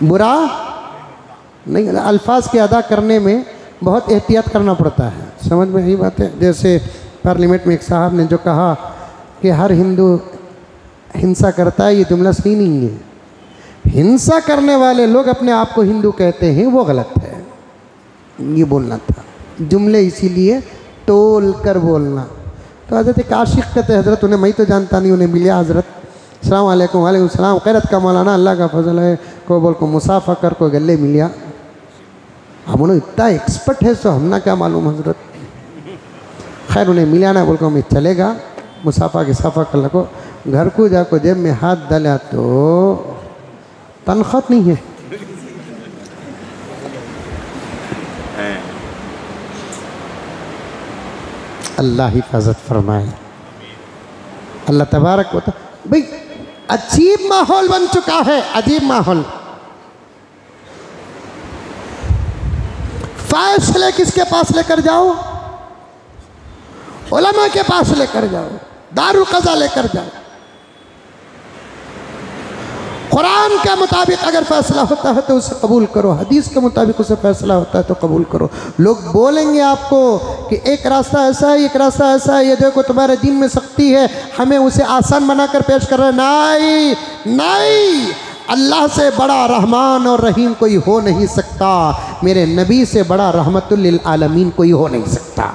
[SPEAKER 1] बुरा नहीं, अल्फाज के अदा करने में बहुत एहतियात करना पड़ता है, समझ में यही बात है। जैसे पार्लियामेंट में एक साहब ने जो कहा कि हर हिंदू हिंसा करता है, ये जुमला सही नहीं है। हिंसा करने वाले लोग अपने आप को हिंदू कहते हैं, वो गलत है, ये बोलना था। जुमले इसीलिए टोल कर बोलना। तो हज़रत एक आशिक कहते हज़रत, उन्हें मैं तो जानता नहीं, उन्हें मिलिया हज़रत, अस्सलाम वालेकुम। वालेकुम सलाम। खैरत का मौलाना, अल्लाह का फजल है, को बोल को मुसाफा कर को गले मिलिया। हम उन्हें इतना एक्सपर्ट है सो हमना क्या मालूम हज़रत। खैर उन्हें मिलिया ना, बोल को मैं चलेगा मुसाफा के साफा कर लगो, घर को जाको जेब में हाथ डाला तो तनख्वाह नहीं है। अल्लाह हिफाजत फरमाए, अल्लाह तबारक होता। भाई अजीब माहौल बन चुका है, अजीब माहौल। फैसले किसके पास लेकर जाओ? उलमा के पास लेकर जाओ, दारुल कज़ा लेकर जाओ। कुरान के मुताबिक अगर फैसला होता है तो उसे कबूल करो, हदीस के मुताबिक उसे फैसला होता है तो कबूल करो। लोग बोलेंगे आपको कि एक रास्ता ऐसा है, एक रास्ता ऐसा है, ये देखो तुम्हारे दीन में सख्ती है, हमें उसे आसान बनाकर पेश कर रहे हैं। नहीं नहीं, अल्लाह से बड़ा रहमान और रहीम कोई हो नहीं सकता, मेरे नबी से बड़ा रहमतुल लिल आलमीन कोई हो नहीं सकता।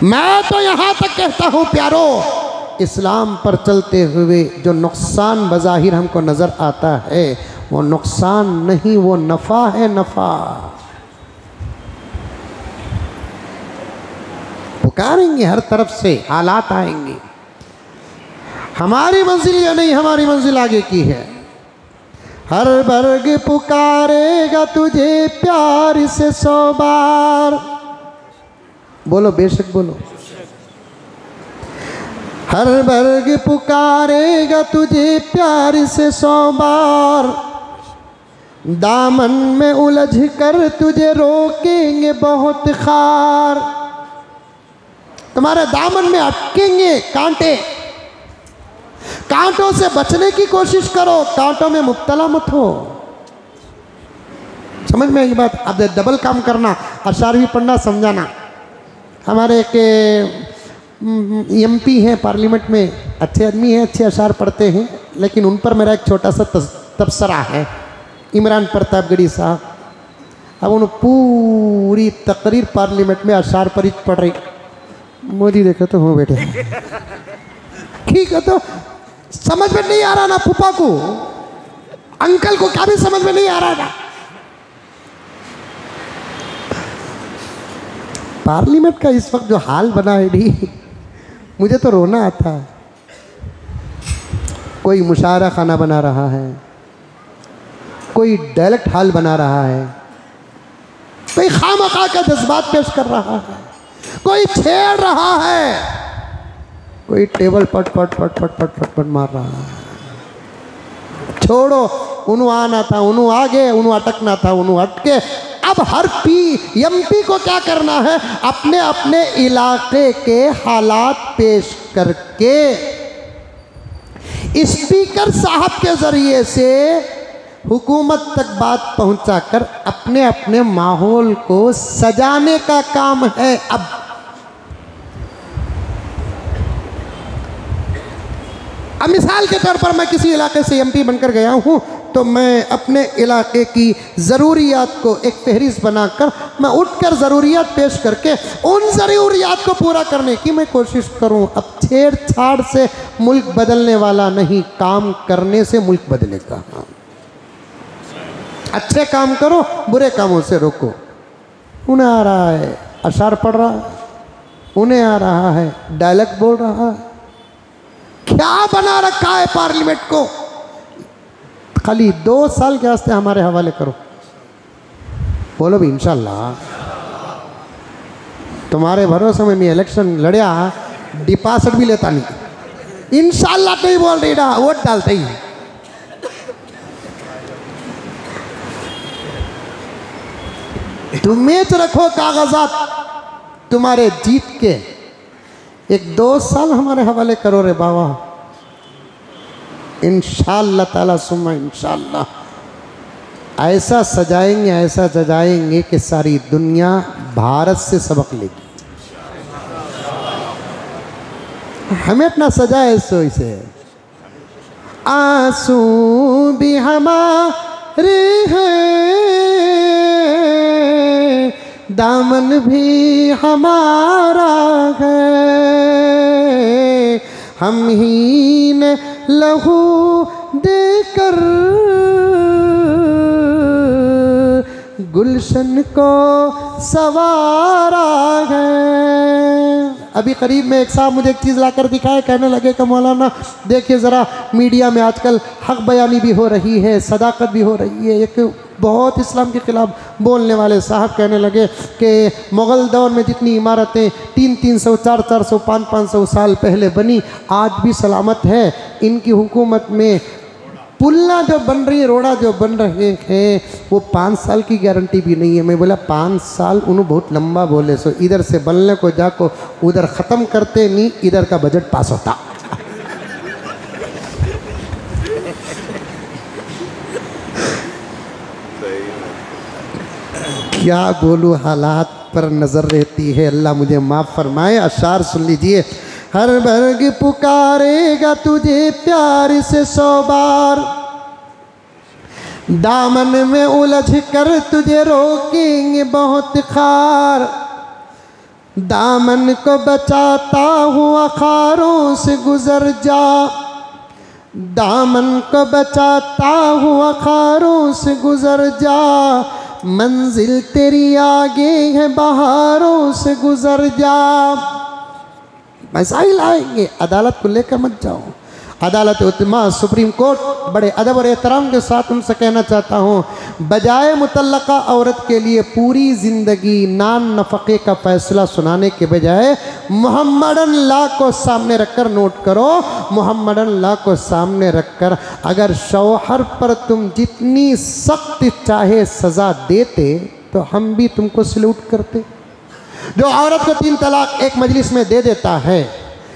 [SPEAKER 1] मैं तो यहाँ तक कहता हूँ प्यारो, इस्लाम पर चलते हुए जो नुकसान बज़ाहिर हमको नज़र आता है वो नुकसान नहीं, वो नफ़ा है, नफ़ा। पुकारेंगे हर तरफ से, हालात आएंगे, हमारी मंजिल ये नहीं, हमारी मंजिल आगे की है। हर वर्ग पुकारेगा तुझे प्यार से 100 बार, बोलो बेशक बोलो। हर वर्ग पुकारेगा तुझे प्यार से 100 बार, दामन में उलझ कर तुझे रोकेंगे बहुत खार। तुम्हारे दामन में अटकेंगे कांटे, कांटों से बचने की कोशिश करो, कांटों में मुब्तला मत हो। समझ में आई बात? अब डबल काम करना, अशार भी पढ़ना, समझाना। हमारे एक एमपी हैं पार्लियामेंट में, अच्छे आदमी हैं, अच्छे अशार पढ़ते हैं, लेकिन उन पर मेरा एक छोटा सा तबसरा है, इमरान प्रतापगढ़ी साहब। अब उन्होंने पूरी तकरीर पार्लियामेंट में अशार पर ही पढ़ रही। मोदी देखे तो हो बेटे, ठीक है, तो समझ में नहीं आ रहा ना फूफा को, अंकल को क्या भी समझ में नहीं आ रहा ना। पार्लियामेंट का इस वक्त जो हाल बना है डी, मुझे तो रोना आता है। कोई मुशायरा खाना बना रहा है, कोई डायलेक्ट हाल बना रहा है, कोई खामखा का जज्बात पेश कर रहा है, कोई छेड़ रहा है, कोई टेबल पट पट पट पट पट पट पट मार रहा है। छोड़ो, उन्हों आना था, उन्हों आगे, उन्हों अटकना था, उन्हों अटके। अब हर एमपी को क्या करना है, अपने अपने इलाके के हालात पेश करके स्पीकर साहब के जरिए से हुकूमत तक बात पहुंचाकर अपने अपने माहौल को सजाने का काम है। अब मिसाल के तौर पर मैं किसी इलाके से एमपी बनकर गया हूं, तो मैं अपने इलाके की ज़रूरियात को एक फहरिस्त बनाकर मैं उठकर ज़रूरियात पेश करके उन ज़रूरियात को पूरा करने की मैं कोशिश करूं। अब छेड़छाड़ से मुल्क बदलने वाला नहीं, काम करने से मुल्क बदलेगा। अच्छे काम करो, बुरे कामों से रोको। उन्हें आ रहा है अशार पढ़ रहा है, उन्हें आ रहा है डायलेक्ट बोल रहा है, क्या बना रखा है पार्लियामेंट को। खाली 2 साल के वास्ते हमारे हवाले करो, बोलो भी इंशाल्लाह। तुम्हारे भरोसे में मैं इलेक्शन लड़िया, डिपॉजिट भी लेता नहीं, इंशाल्लाह नहीं बोल रही ना, वोट डालते ही। तुम्हें रखो कागजात तुम्हारे जीत के, 1-2 साल हमारे हवाले करो रे बाबा, इंशाअल्लाह ताला सुम्मा इंशाअल्लाह ऐसा सजाएंगे, ऐसा सजाएंगे कि सारी दुनिया भारत से सबक लेगी। हमें अपना सजाए सो इसे। आंसू भी हमारे हैं, दामन भी हमारा है, हम ही ने लहू देकर गुलशन को सवारा है। अभी करीब में एक साहब मुझे एक चीज़ लाकर दिखाए, कहने लगे कि मौलाना देखिए ज़रा मीडिया में आजकल हक बयानी भी हो रही है, सदाकत भी हो रही है। एक बहुत इस्लाम के ख़िलाफ़ बोलने वाले साहब कहने लगे कि मुग़ल दौर में जितनी इमारतें 300-300, 400-400, 500-500 साल पहले बनी, आज भी सलामत है। इनकी हुकूमत में पुल्ला जो बन रही है, रोड़ा जो बन रहे हैं, वो 5 साल की गारंटी भी नहीं है। मैं बोला 5 साल, उन्होंने बहुत लंबा बोले, सो इधर से बनने को जाको उधर ख़त्म करते नहीं, इधर का बजट पास होता। क्या बोलूँ, हालात पर नज़र रहती है, अल्लाह मुझे माफ़ फरमाए। अशार सुन लीजिए। हर वर्ग पुकारेगा तुझे प्यार से 100 बार, दामन में उलझ कर तुझे रोकेंगे बहुत खार, दामन को बचाता हुआ खारों से गुजर जा, दामन को बचाता हुआ खारों से गुजर जा, मंजिल तेरी आगे है बहारों से गुजर जा। मसाइल आएंगे, अदालत को लेकर मत जाओ। अदालत उतमा सुप्रीम कोर्ट बड़े अदब और एहतराम के साथ उनसे कहना चाहता हूँ, बजाय मुतल्लका औरत के लिए पूरी ज़िंदगी नान नफ़क़े का फ़ैसला सुनाने के बजाय मुहम्मदन ला को सामने रखकर, नोट करो, मुहम्मदन ला को सामने रखकर अगर शौहर पर तुम जितनी सख्त चाहे सज़ा देते तो हम भी तुमको सल्यूट करते। जो औरत को 3 तलाक एक मजलिस में दे देता है,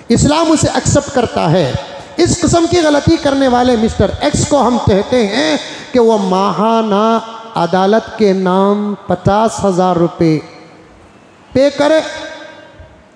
[SPEAKER 1] इस्लाम उसे एक्सेप्ट करता है। इस किस्म की गलती करने वाले मिस्टर एक्स को हम कहते हैं कि वो माहाना अदालत के नाम 50,000 रुपये पे करे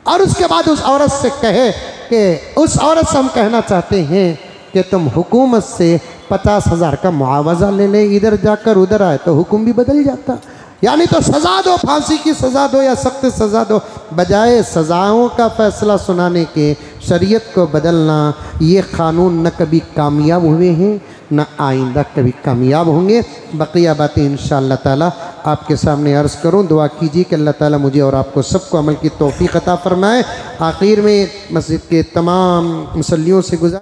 [SPEAKER 1] और उसके बाद उस औरत से कहे कि उस औरत से हम कहना चाहते हैं कि तुम हुकूमत से 50,000 का मुआवजा ले ले, इधर जाकर उधर आए तो हुक्म भी बदल जाता। यानी तो सज़ा दो, फांसी की सज़ा दो या सख्त सज़ा दो, बजाय सज़ाओं का फ़ैसला सुनाने के शरीयत को बदलना। ये क़ानून न कभी कामयाब हुए हैं न आइंदा कभी कामयाब होंगे। बकिया बातें इंशाअल्लाह ताला आपके सामने अर्ज़ करूँ। दुआ कीजिए कि अल्लाह ताला मुझे और आपको सबको अमल की तौफ़ीक़ अता फ़रमाए। आखिर में मस्जिद के तमाम मुसल्लियों से गुज़ार